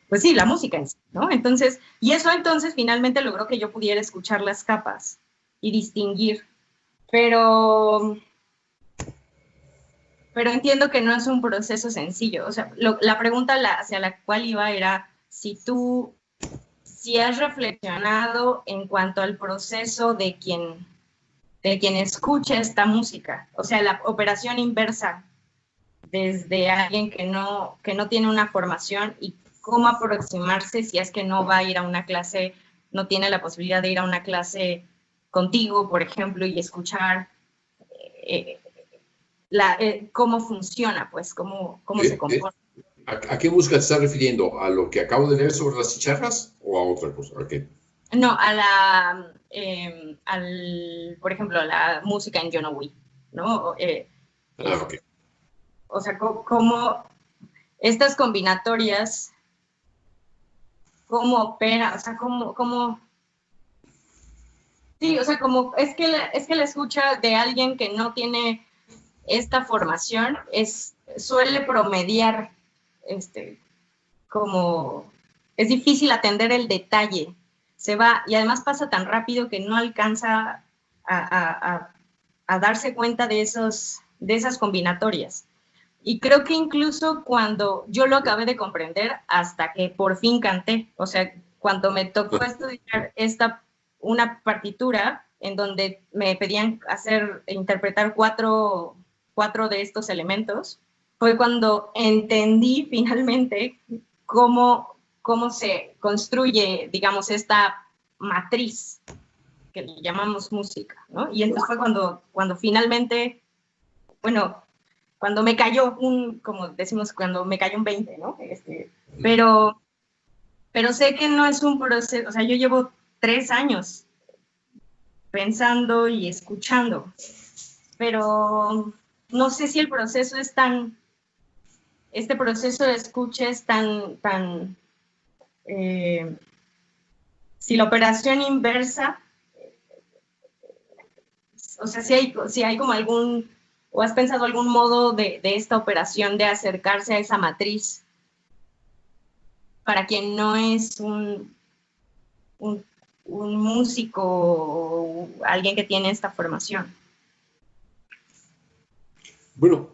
Speaker 10: pues sí, la música en sí, ¿no? Entonces, y eso entonces finalmente logró que yo pudiera escuchar las capas y distinguir, pero entiendo que no es un proceso sencillo. O sea, la pregunta hacia la cual iba era si has reflexionado en cuanto al proceso de quien escucha esta música, o sea, la operación inversa desde alguien que no tiene una formación y cómo aproximarse si es que no va a ir a una clase, no tiene la posibilidad de ir a una clase contigo, por ejemplo, y escuchar cómo funciona, pues, cómo se comporta.
Speaker 2: ¿A qué música te estás refiriendo? ¿A lo que acabo de leer sobre las chicharras o a otra cosa? ¿A qué?
Speaker 10: No, por ejemplo, a la música en Yonowi, ¿no?
Speaker 2: Ok.
Speaker 10: O sea, cómo estas combinatorias, cómo opera, o sea, cómo sí, o sea, como es que la escucha de alguien que no tiene esta formación suele promediar, como es difícil atender el detalle, se va, y además pasa tan rápido que no alcanza a darse cuenta de esas combinatorias. Y creo que incluso cuando yo lo acabé de comprender hasta que por fin canté, o sea, cuando me tocó estudiar una partitura en donde me pedían interpretar cuatro de estos elementos, fue cuando entendí finalmente cómo se construye, digamos, esta matriz que le llamamos música, ¿no? Y entonces fue cuando finalmente, bueno, cuando me cayó como decimos, cuando me cayó un 20, ¿no? Pero sé que no es un proceso, o sea, yo llevo 3 años pensando y escuchando, pero no sé si el proceso es este proceso de escucha es tan si la operación inversa, o sea, si hay como o has pensado algún modo de esta operación de acercarse a esa matriz para quien no es un músico o alguien que tiene esta formación.
Speaker 2: Bueno,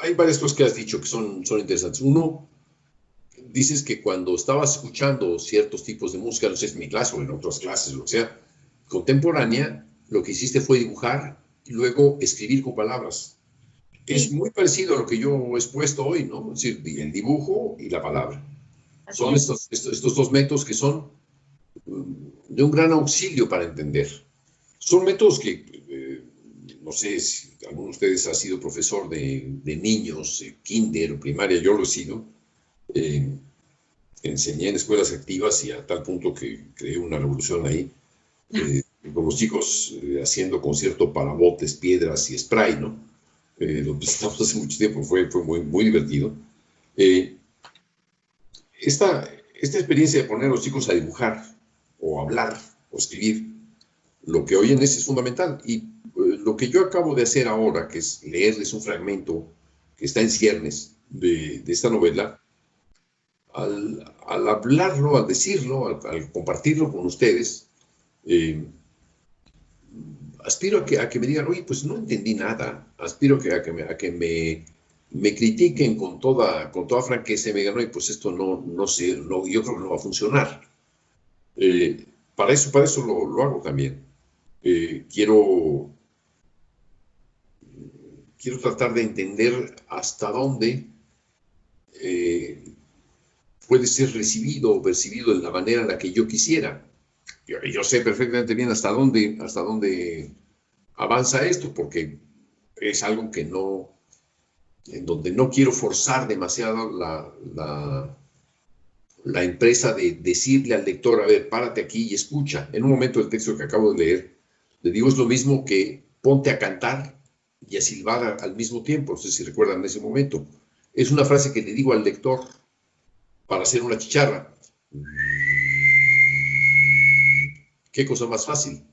Speaker 2: hay varias cosas que has dicho que son interesantes. Uno, dices que cuando estabas escuchando ciertos tipos de música, no sé si en mi clase o en otras clases, lo que sea, contemporánea, lo que hiciste fue dibujar y luego escribir con palabras. Sí. Es muy parecido a lo que yo he expuesto hoy, ¿no? Es decir, el dibujo y la palabra. Así son estos dos métodos que son de un gran auxilio para entender. Son métodos que, no sé si alguno de ustedes ha sido profesor de niños, kinder o primaria, yo lo he sido. Enseñé en escuelas activas y a tal punto que creé una revolución ahí, con los chicos haciendo concierto para botes, piedras y spray, ¿no? Lo presentamos hace mucho tiempo, fue muy, muy divertido. Esta experiencia de poner a los chicos a dibujar, o hablar, o escribir, lo que oyen es fundamental. Y lo que yo acabo de hacer ahora, que es leerles un fragmento que está en ciernes de esta novela, al hablarlo, al decirlo, al compartirlo con ustedes, aspiro a que me digan, oye, pues no entendí nada. Aspiro a que me critiquen con toda franqueza y me digan, oye, pues esto no sé, yo creo que no va a funcionar. Para eso lo hago también. Quiero tratar de entender hasta dónde puede ser recibido o percibido de la manera en la que yo quisiera. Yo sé perfectamente bien hasta dónde avanza esto, porque es algo que en donde no quiero forzar demasiado la empresa de decirle al lector, a ver, párate aquí y escucha. En un momento del texto que acabo de leer, le digo, es lo mismo que ponte a cantar y a silbar al mismo tiempo. No sé si recuerdan ese momento. Es una frase que le digo al lector para hacer una chicharra. ¿Qué cosa más fácil?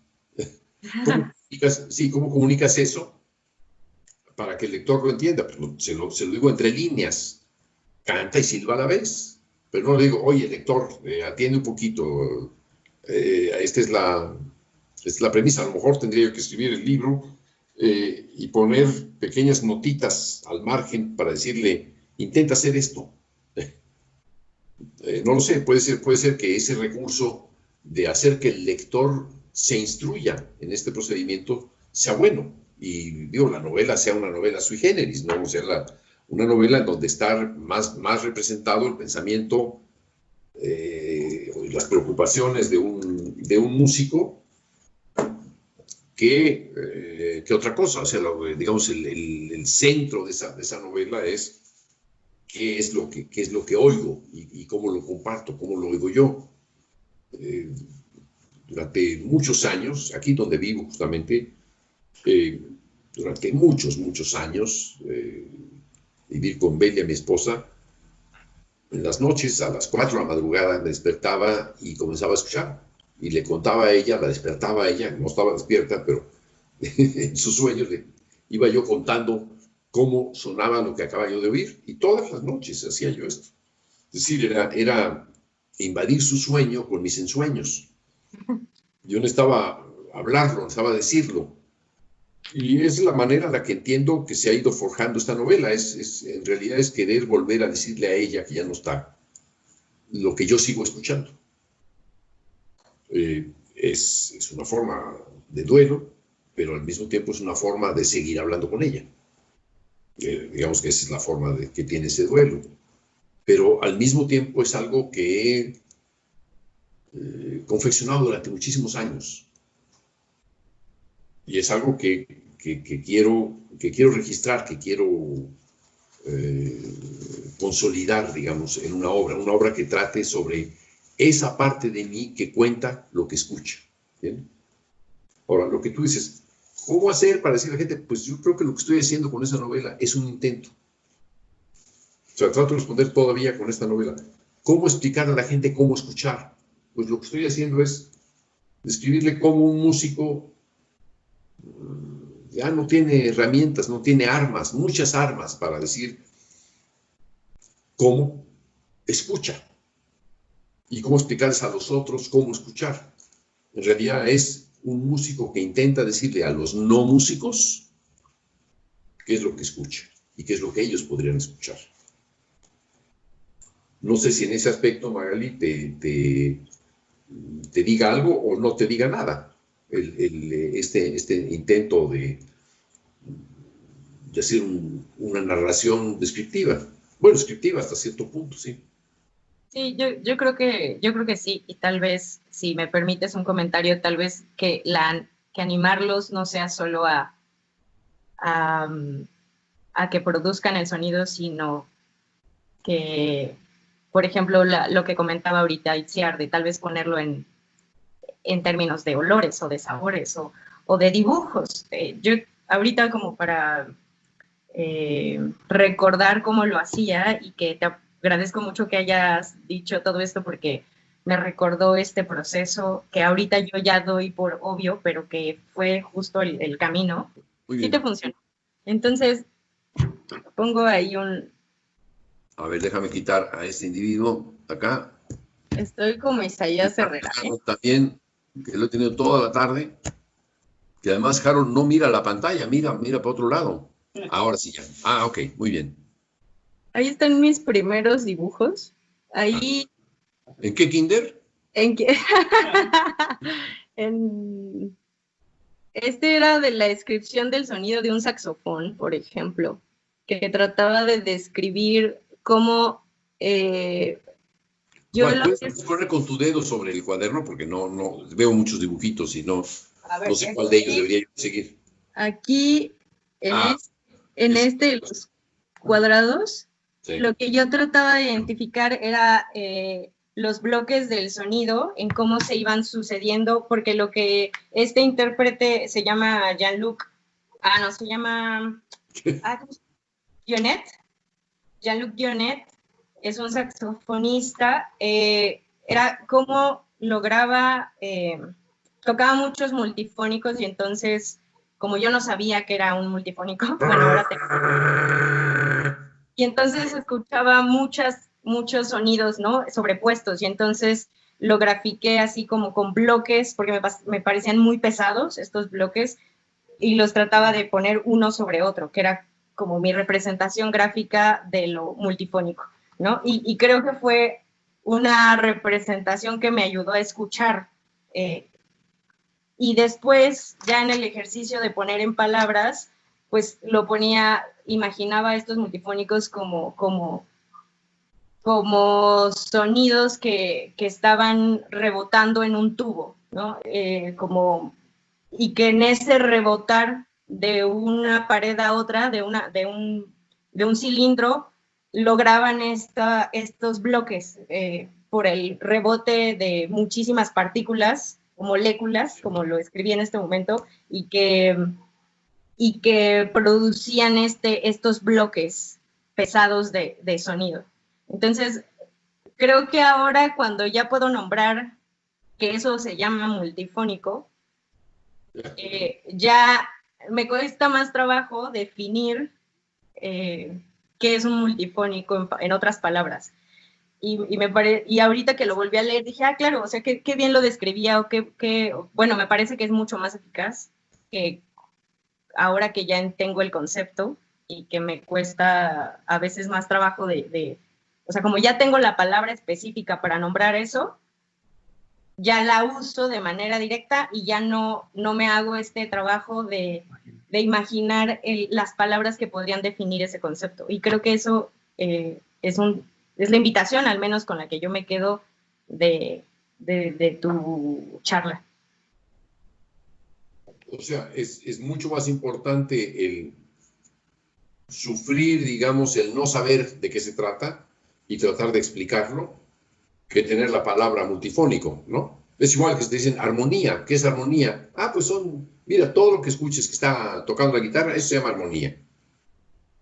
Speaker 2: ¿Cómo comunicas eso para que el lector lo entienda? Pues se lo digo entre líneas. Canta y silba a la vez. Pero no le digo, oye, lector, atiende un poquito. Esta es la premisa. A lo mejor tendría que escribir el libro y poner pequeñas notitas al margen para decirle, intenta hacer esto. No lo sé, puede ser que ese recurso de hacer que el lector se instruya en este procedimiento sea bueno. Y digo, la novela sea una novela sui generis, no sea una novela en donde está más representado el pensamiento y las preocupaciones de un músico que otra cosa. O sea, digamos, el centro de esa novela es qué es lo que oigo y cómo lo comparto, cómo lo oigo yo. Durante muchos años, aquí donde vivo justamente, durante muchos años, vivir con Belia, mi esposa, en las noches a las 4 de la madrugada me despertaba y comenzaba a escuchar. Y le contaba a ella, la despertaba a ella, no estaba despierta, pero en sus sueños le iba yo contando cómo sonaba lo que acababa yo de oír. Y todas las noches hacía yo esto. Es decir, era invadir su sueño con mis ensueños. Yo necesitaba hablarlo, necesitaba decirlo. Y es la manera en la que entiendo que se ha ido forjando esta novela. En realidad es querer volver a decirle a ella que ya no está lo que yo sigo escuchando. Es una forma de duelo, pero al mismo tiempo es una forma de seguir hablando con ella. Digamos que esa es la forma que tiene ese duelo. Pero al mismo tiempo es algo que he confeccionado durante muchísimos años. Y es algo que quiero registrar, que quiero consolidar, digamos, en una obra que trate sobre esa parte de mí que cuenta lo que escucha. ¿Bien? Ahora, lo que tú dices, ¿cómo hacer para decirle a la gente? Pues yo creo que lo que estoy haciendo con esa novela es un intento. O sea, trato de responder todavía con esta novela. ¿Cómo explicar a la gente cómo escuchar? Pues lo que estoy haciendo es describirle cómo un músico ya no tiene herramientas, no tiene armas, muchas armas para decir cómo escucha y cómo explicarles a los otros cómo escuchar. En realidad es un músico que intenta decirle a los no músicos qué es lo que escucha y qué es lo que ellos podrían escuchar. No sé si en ese aspecto, Magali, te diga algo o no te diga nada. Este intento de hacer una narración descriptiva. Bueno, descriptiva hasta cierto punto, sí.
Speaker 10: Sí, yo creo que sí, y tal vez, si me permites un comentario, tal vez que animarlos no sea solo a que produzcan el sonido, sino que, por ejemplo, lo que comentaba ahorita Itziar, de tal vez ponerlo en términos de olores o de sabores o de dibujos. Yo ahorita, como para recordar cómo lo hacía, y que te agradezco mucho que hayas dicho todo esto, porque me recordó este proceso que ahorita yo ya doy por obvio, pero que fue justo el camino. Sí te funcionó. Entonces, pongo ahí
Speaker 2: A ver, déjame quitar a este individuo acá.
Speaker 10: Estoy como Isaías Herrera.
Speaker 2: También, que lo he tenido toda la tarde, que además Harold no mira la pantalla, mira para otro lado. Ahora sí ya. Ah, ok, muy bien.
Speaker 10: Ahí están mis primeros dibujos. Ahí.
Speaker 2: ¿En qué kinder?
Speaker 10: Este era de la descripción del sonido de un saxofón, por ejemplo, que trataba de describir cómo
Speaker 2: ¿Puedes poner con tu dedo sobre el cuaderno? Porque no veo muchos dibujitos y no sé cuál de ellos debería yo seguir.
Speaker 10: Aquí, los cuadrados, sí. Lo que yo trataba de identificar era los bloques del sonido, en cómo se iban sucediendo, porque lo que este intérprete se llama Jean-Luc Dionet. Jean-Luc Dionet es un saxofonista, era cómo lograba, tocaba muchos multifónicos, y entonces, como yo no sabía que era un multifónico, bueno, ahora tengo. Y entonces escuchaba muchos sonidos, ¿no? Sobrepuestos, y entonces lo grafiqué así como con bloques, porque me parecían muy pesados estos bloques, y los trataba de poner uno sobre otro, que era como mi representación gráfica de lo multifónico, ¿no? Y creo que fue una representación que me ayudó a escuchar. Y después, ya en el ejercicio de poner en palabras, pues lo imaginaba estos multifónicos como sonidos que estaban rebotando en un tubo, ¿no? Y que en ese rebotar de una pared a otra, de un cilindro, lograban estos bloques por el rebote de muchísimas partículas o moléculas, como lo escribí en este momento, y que producían estos bloques pesados de sonido. Entonces, creo que ahora, cuando ya puedo nombrar que eso se llama multifónico, ya me cuesta más trabajo definir qué es un multifónico en otras palabras. Y ahorita que lo volví a leer, dije, claro, o sea, qué bien lo describía, bueno, me parece que es mucho más eficaz que ahora que ya tengo el concepto, y que me cuesta a veces más trabajo o sea, como ya tengo la palabra específica para nombrar eso, ya la uso de manera directa, y ya no me hago este trabajo de imaginar las palabras que podrían definir ese concepto. Y creo que eso es la invitación, al menos con la que yo me quedo de tu charla.
Speaker 2: O sea, es mucho más importante el sufrir, digamos, el no saber de qué se trata y tratar de explicarlo, que tener la palabra multifónico, ¿no? Es igual que te dicen armonía. ¿Qué es armonía? Pues mira, todo lo que escuches que está tocando la guitarra, eso se llama armonía.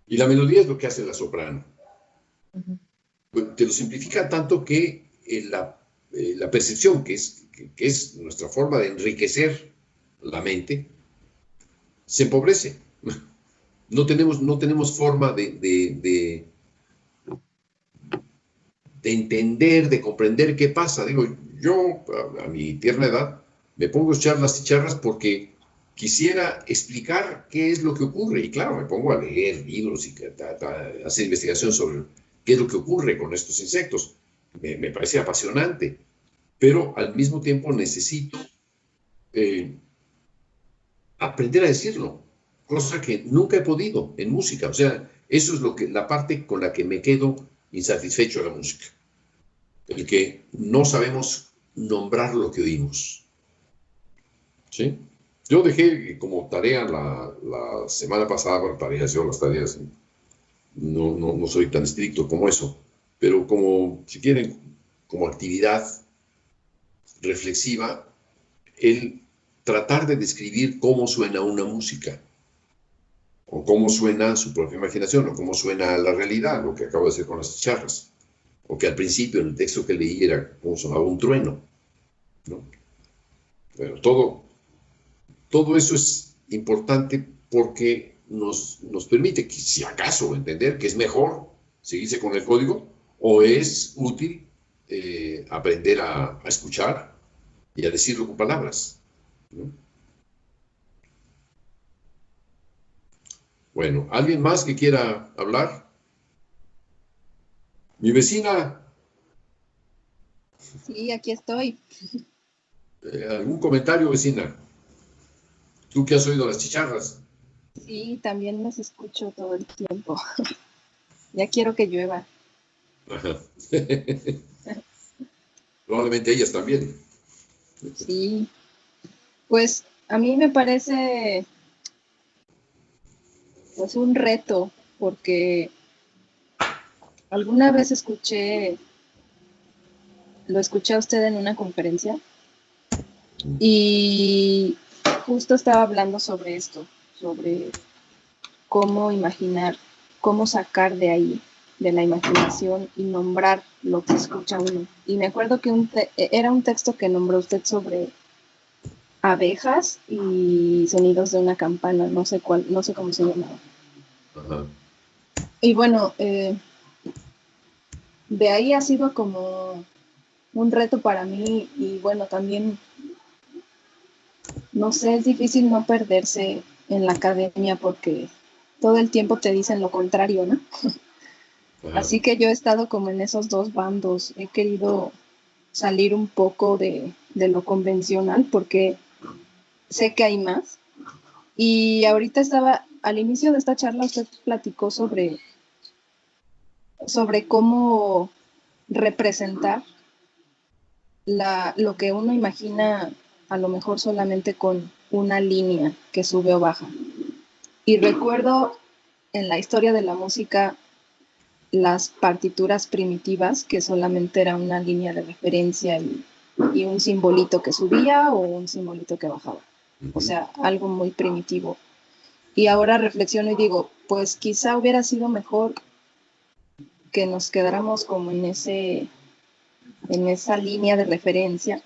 Speaker 2: Y la melodía es lo que hace la soprano. Uh-huh. Te lo simplifica tanto que la percepción, que es nuestra forma de enriquecer la mente, se empobrece. No tenemos forma de entender, de comprender qué pasa. Digo, yo a mi tierna edad me pongo a echar las charlas porque quisiera explicar qué es lo que ocurre. Y claro, me pongo a leer libros y hacer investigación sobre qué es lo que ocurre con estos insectos. me parece apasionante, pero al mismo tiempo necesito aprender a decirlo, cosa que nunca he podido en música. O sea, eso es la parte con la que me quedo insatisfecho de la música, el que no sabemos nombrar lo que oímos. ¿Sí? Yo dejé como tarea la semana pasada, bueno, las tareas, no soy tan estricto como eso, pero como, si quieren, como actividad reflexiva, el tratar de describir cómo suena una música, o cómo suena su propia imaginación, o cómo suena la realidad, lo que acabo de hacer con las chicharras, o que al principio en el texto que leí era cómo sonaba un trueno, ¿no? Pero todo eso es importante porque nos permite, si acaso, entender que es mejor seguirse con el código o es útil aprender a escuchar y a decirlo con palabras, ¿no? Bueno, ¿alguien más que quiera hablar? Mi vecina.
Speaker 7: Sí, aquí estoy.
Speaker 2: ¿Algún comentario, vecina? ¿Tú que has oído las chicharras?
Speaker 7: Sí, también las escucho todo el tiempo. Ya quiero que llueva.
Speaker 2: Ajá. Probablemente ellas también.
Speaker 7: Sí. Pues a mí me parece pues un reto, porque alguna vez lo escuché a usted en una conferencia y justo estaba hablando sobre esto, sobre cómo imaginar, cómo sacar de ahí, de la imaginación y nombrar lo que escucha uno. Y me acuerdo que era un texto que nombró usted sobre abejas y sonidos de una campana, no sé cómo se llamaba.
Speaker 2: Ajá.
Speaker 7: Y bueno, de ahí ha sido como un reto para mí y bueno, también, no sé, es difícil no perderse en la academia porque todo el tiempo te dicen lo contrario, ¿no?
Speaker 2: Ajá.
Speaker 7: Así que yo he estado como en esos dos bandos, he querido salir un poco de lo convencional porque sé que hay más. Y ahorita al inicio de esta charla usted platicó sobre cómo representar lo que uno imagina a lo mejor solamente con una línea que sube o baja. Y recuerdo en la historia de la música las partituras primitivas, que solamente era una línea de referencia y un simbolito que subía o un simbolito que bajaba. O sea, algo muy primitivo. Y ahora reflexiono y digo, pues quizá hubiera sido mejor que nos quedáramos como en esa línea de referencia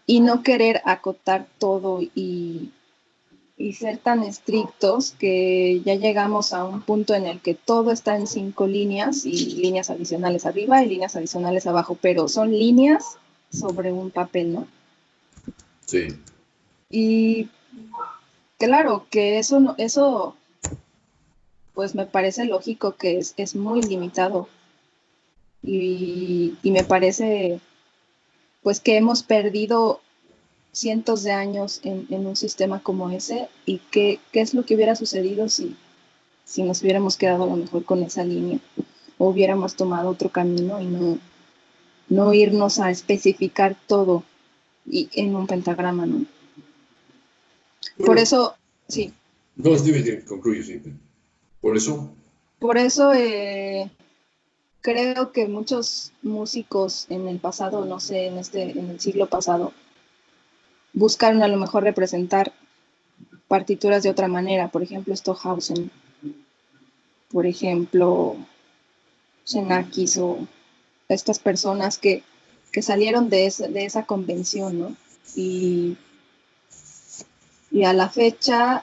Speaker 7: y no querer acotar todo y ser tan estrictos que ya llegamos a un punto en el que todo está en 5 líneas y líneas adicionales arriba y líneas adicionales abajo, pero son líneas sobre un papel, ¿no?
Speaker 2: Sí.
Speaker 7: Y claro que eso pues me parece lógico que es muy limitado y me parece pues que hemos perdido cientos de años en un sistema como ese y qué es lo que hubiera sucedido si nos hubiéramos quedado a lo mejor con esa línea o hubiéramos tomado otro camino y no irnos a especificar todo en un pentagrama, ¿no?
Speaker 2: Bueno,
Speaker 7: por eso, sí.
Speaker 2: No, concluyo, sí. Por eso.
Speaker 7: Creo que muchos músicos en el pasado, no sé, en el siglo pasado, buscaron a lo mejor representar partituras de otra manera. Por ejemplo, Stockhausen, por ejemplo, Xenakis o estas personas que salieron de esa convención, ¿no? Y a la fecha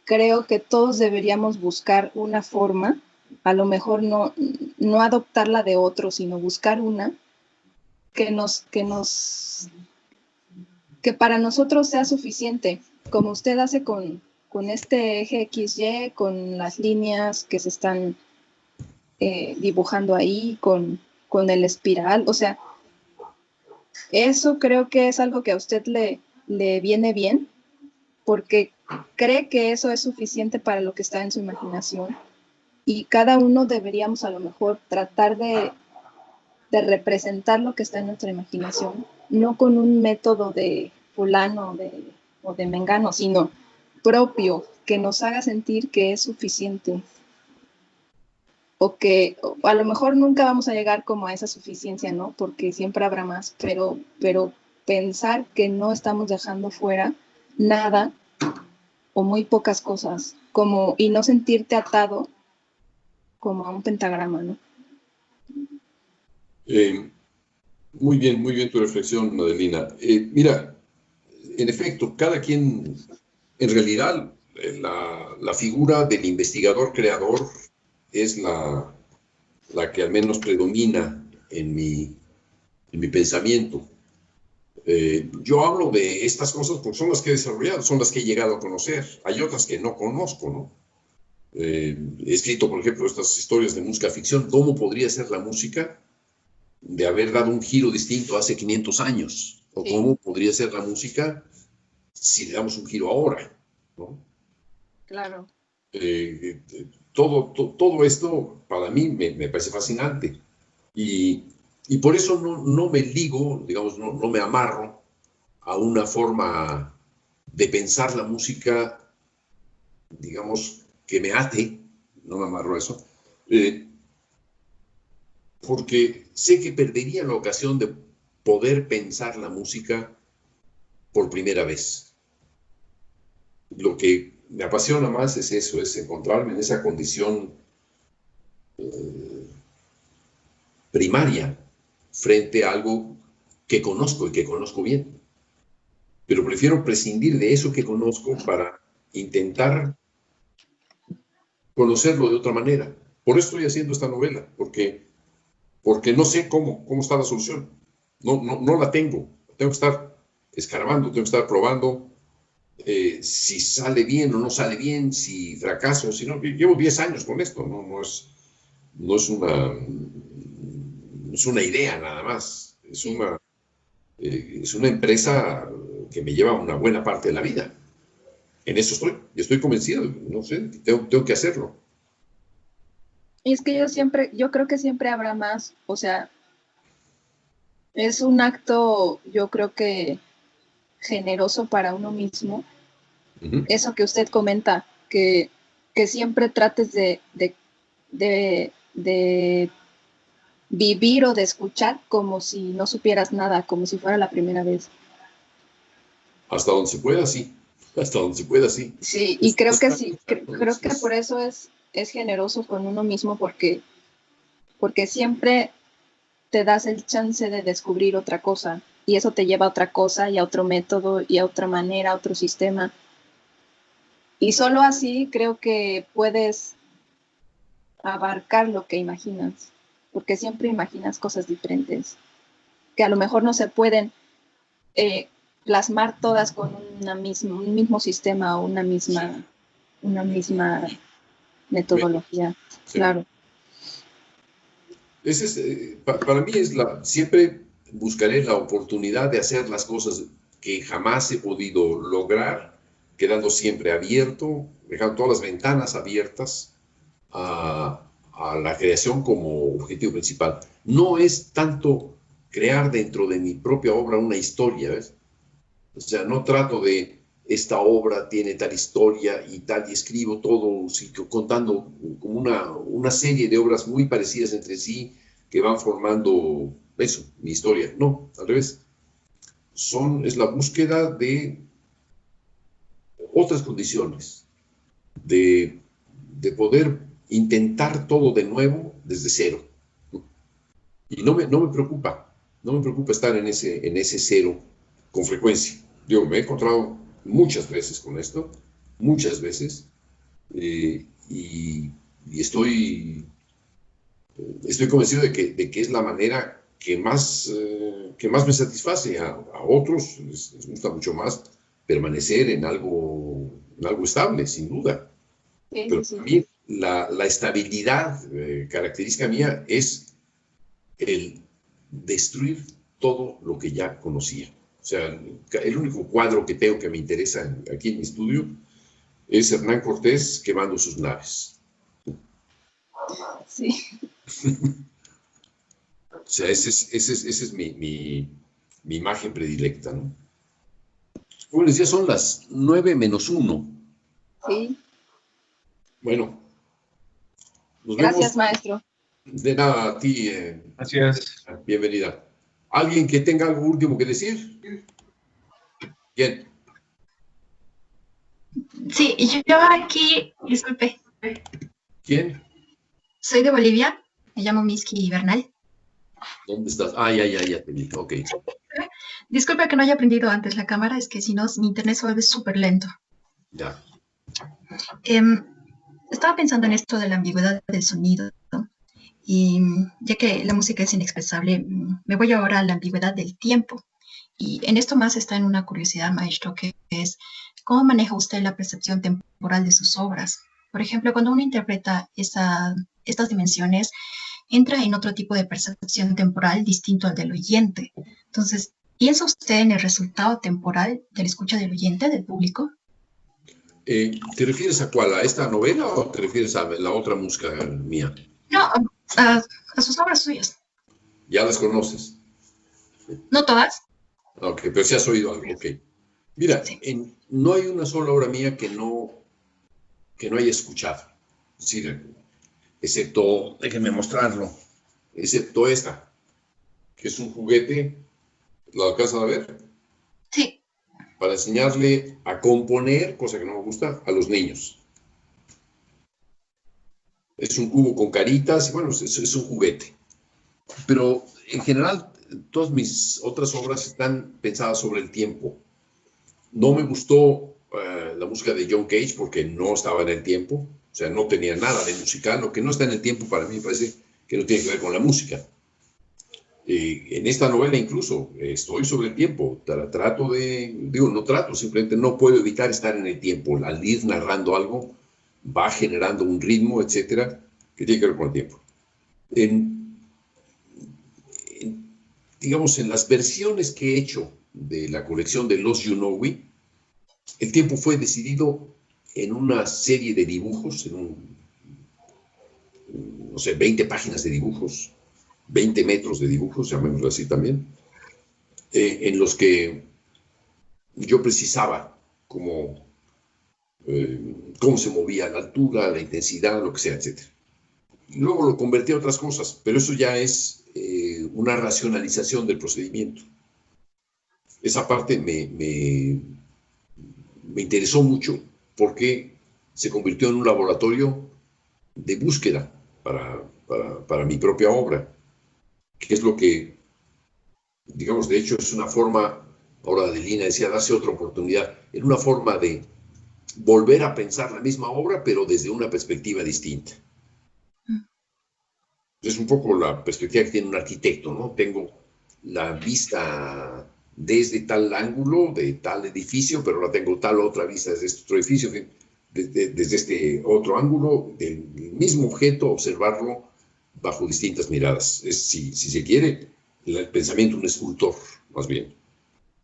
Speaker 7: creo que todos deberíamos buscar una forma, a lo mejor no adoptar de otro, sino buscar una que para nosotros sea suficiente, como usted hace con este eje XY, con las líneas que se están dibujando ahí, con con el espiral, o sea, eso creo que es algo que a usted le viene bien, porque cree que eso es suficiente para lo que está en su imaginación. Y cada uno deberíamos a lo mejor tratar de representar lo que está en nuestra imaginación, no con un método de fulano o de mengano, sino propio, que nos haga sentir que es suficiente. O que a lo mejor nunca vamos a llegar como a esa suficiencia, ¿no? Porque siempre habrá más, pero pensar que no estamos dejando fuera nada o muy pocas cosas, y no sentirte atado como a un pentagrama, ¿no?
Speaker 2: Muy bien tu reflexión, Adelina. Mira, en efecto, cada quien, en realidad, la figura del investigador creador es la que al menos predomina en mi pensamiento. Yo hablo de estas cosas porque son las que he desarrollado, son las que he llegado a conocer. Hay otras que no conozco, ¿no? He escrito, por ejemplo, estas historias de música ficción. ¿Cómo podría ser la música de haber dado un giro distinto hace 500 años? ¿O cómo podría ser la música si le damos un giro ahora, ¿no?
Speaker 7: Claro.
Speaker 2: Todo esto para mí me parece fascinante. Y por eso no me ligo, digamos, no me amarro a una forma de pensar la música, digamos, que me ate, no me amarro a eso, porque sé que perdería la ocasión de poder pensar la música por primera vez. Lo que me apasiona más es eso, es encontrarme en esa condición primaria frente a algo que conozco y que conozco bien. Pero prefiero prescindir de eso que conozco para intentar conocerlo de otra manera. Por eso estoy haciendo esta novela, porque no sé cómo está la solución. No la tengo. Tengo que estar escarbando, tengo que estar probando si sale bien o no sale bien, si fracaso, si no. Llevo 10 años con esto, no es una idea nada más. Es una empresa que me lleva una buena parte de la vida. En eso estoy convencido, no sé, tengo que hacerlo.
Speaker 7: Y es que yo creo que siempre habrá más, o sea, es un acto, yo creo que generoso para uno mismo. Uh-huh. Eso que usted comenta, que siempre trates de vivir o de escuchar como si no supieras nada, como si fuera la primera vez.
Speaker 2: Hasta donde se pueda, sí. Hasta donde se pueda, sí.
Speaker 7: Sí, y creo que sí, creo que por eso es generoso con uno mismo, porque siempre te das el chance de descubrir otra cosa, y eso te lleva a otra cosa, y a otro método, y a otra manera, a otro sistema. Y solo así creo que puedes abarcar lo que imaginas, porque siempre imaginas cosas diferentes, que a lo mejor no se pueden plasmar todas con un mismo sistema o una misma metodología. Sí. Claro.
Speaker 2: Para mí siempre buscaré la oportunidad de hacer las cosas que jamás he podido lograr, quedando siempre abierto, dejando todas las ventanas abiertas a la creación como objetivo principal. No es tanto crear dentro de mi propia obra una historia, ¿ves? O sea, no trato de esta obra tiene tal historia y tal, y escribo todo contando como una serie de obras muy parecidas entre sí que van formando eso, mi historia. No, al revés. Es la búsqueda de otras condiciones, de poder intentar todo de nuevo desde cero. Y no me preocupa estar en ese cero con frecuencia. Yo me he encontrado muchas veces con esto, muchas veces, y estoy convencido de que es la manera que más me satisface. A otros les gusta mucho más permanecer en algo estable, sin duda. Pero para mí la estabilidad característica mía es el destruir todo lo que ya conocía. O sea, el único cuadro que tengo que me interesa aquí en mi estudio es Hernán Cortés quemando sus naves.
Speaker 7: Sí.
Speaker 2: O sea, esa es mi imagen predilecta, ¿no? Como les decía, son las 9:01.
Speaker 7: Sí.
Speaker 2: Bueno. Nos
Speaker 7: Gracias,
Speaker 2: vemos.
Speaker 7: maestro.
Speaker 2: De nada, a ti.
Speaker 3: Así es.
Speaker 2: Bienvenida. ¿Alguien que tenga algo último que decir? ¿Quién?
Speaker 11: Sí, yo aquí, disculpe.
Speaker 2: ¿Quién?
Speaker 11: Soy de Bolivia, me llamo Miski Bernal.
Speaker 2: ¿Dónde estás? Ah, ya te vi. Ok.
Speaker 11: Disculpe que no haya aprendido antes la cámara, es que si no, mi internet se vuelve súper lento.
Speaker 2: Ya.
Speaker 11: Estaba pensando en esto de la ambigüedad del sonido, ¿no? Y ya que la música es inexpresable, me voy ahora a la ambigüedad del tiempo. Y en esto más está en una curiosidad, maestro, que es ¿cómo maneja usted la percepción temporal de sus obras? Por ejemplo, cuando uno interpreta estas dimensiones, entra en otro tipo de percepción temporal distinto al del oyente. Entonces, ¿piensa usted en el resultado temporal de la escucha del oyente, del público?
Speaker 2: ¿Te refieres a cuál? ¿A esta novela o te refieres a la otra música mía?
Speaker 11: No, a sus obras suyas.
Speaker 2: ¿Ya las conoces?
Speaker 11: ¿No todas?
Speaker 2: Ok, pero sí has oído algo, ok. Mira, sí. No hay una sola obra mía que no haya escuchado. Es decir, excepto, déjenme mostrarlo, excepto esta, que es un juguete, ¿lo alcanzan a ver?
Speaker 11: Sí.
Speaker 2: Para enseñarle a componer, cosa que no me gusta, a los niños. Es un cubo con caritas, y bueno, es un juguete. Pero en general, todas mis otras obras están pensadas sobre el tiempo. No me gustó la música de John Cage porque no estaba en el tiempo, o sea, no tenía nada de musical. Lo que no está en el tiempo para mí me parece que no tiene que ver con la música. En esta novela incluso estoy sobre el tiempo, simplemente no puedo evitar estar en el tiempo. Al ir narrando algo, va generando un ritmo, etcétera, que tiene que ver con el tiempo. Digamos, en las versiones que he hecho de la colección de Lost You Know We, el tiempo fue decidido en una serie de dibujos, no sé, 20 páginas de dibujos, 20 metros de dibujos, llamémoslo así también, en los que yo precisaba cómo se movía la altura, la intensidad, lo que sea, etc. Luego lo convertí a otras cosas, pero eso ya es una racionalización del procedimiento. Esa parte me interesó mucho porque se convirtió en un laboratorio de búsqueda para mi propia obra, que es lo que, digamos, de hecho es una forma, ahora Adelina decía, darse otra oportunidad, en una forma de volver a pensar la misma obra, pero desde una perspectiva distinta. Es un poco la perspectiva que tiene un arquitecto, ¿no? Tengo la vista desde tal ángulo, de tal edificio, pero la tengo tal otra vista desde este otro edificio, desde este otro ángulo, del mismo objeto, observarlo bajo distintas miradas. Es, si se quiere, el pensamiento de un escultor, más bien.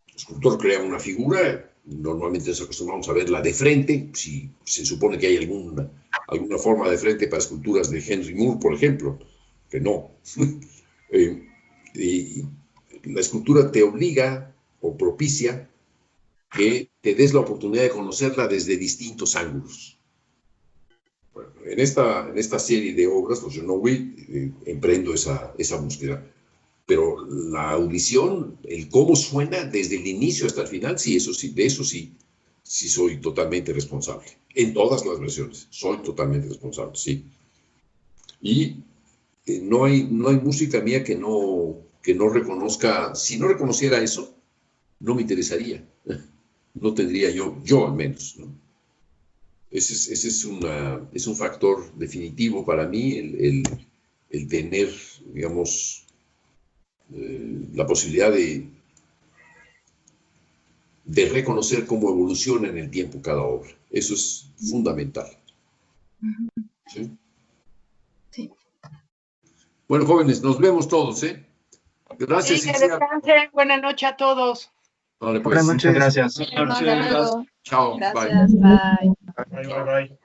Speaker 2: El escultor crea una figura, normalmente nos acostumbramos a verla de frente, si se supone que hay alguna forma de frente para esculturas de Henry Moore, por ejemplo, que no. Y la escultura te obliga o propicia que te des la oportunidad de conocerla desde distintos ángulos. Bueno, en esta serie de obras, Lost You Know We, emprendo esa búsqueda. Pero la audición, el cómo suena desde el inicio hasta el final, sí, eso sí, de eso sí soy totalmente responsable. En todas las versiones, soy totalmente responsable, sí. Y no hay música mía que no reconozca. Si no reconociera eso, no me interesaría. No tendría yo al menos, ¿no? Ese es un factor definitivo para mí, el tener, digamos, la posibilidad de reconocer cómo evoluciona en el tiempo cada obra. Eso es fundamental. ¿Sí?
Speaker 11: Sí.
Speaker 2: Bueno, jóvenes, nos vemos todos, ¿eh? Gracias.
Speaker 8: Sí, que descansen. Buenas noches a todos.
Speaker 2: Vale, pues.
Speaker 9: Buenas noches. Gracias.
Speaker 7: Hasta luego.
Speaker 2: Chao.
Speaker 7: Gracias. Bye.
Speaker 3: Bye, bye, bye.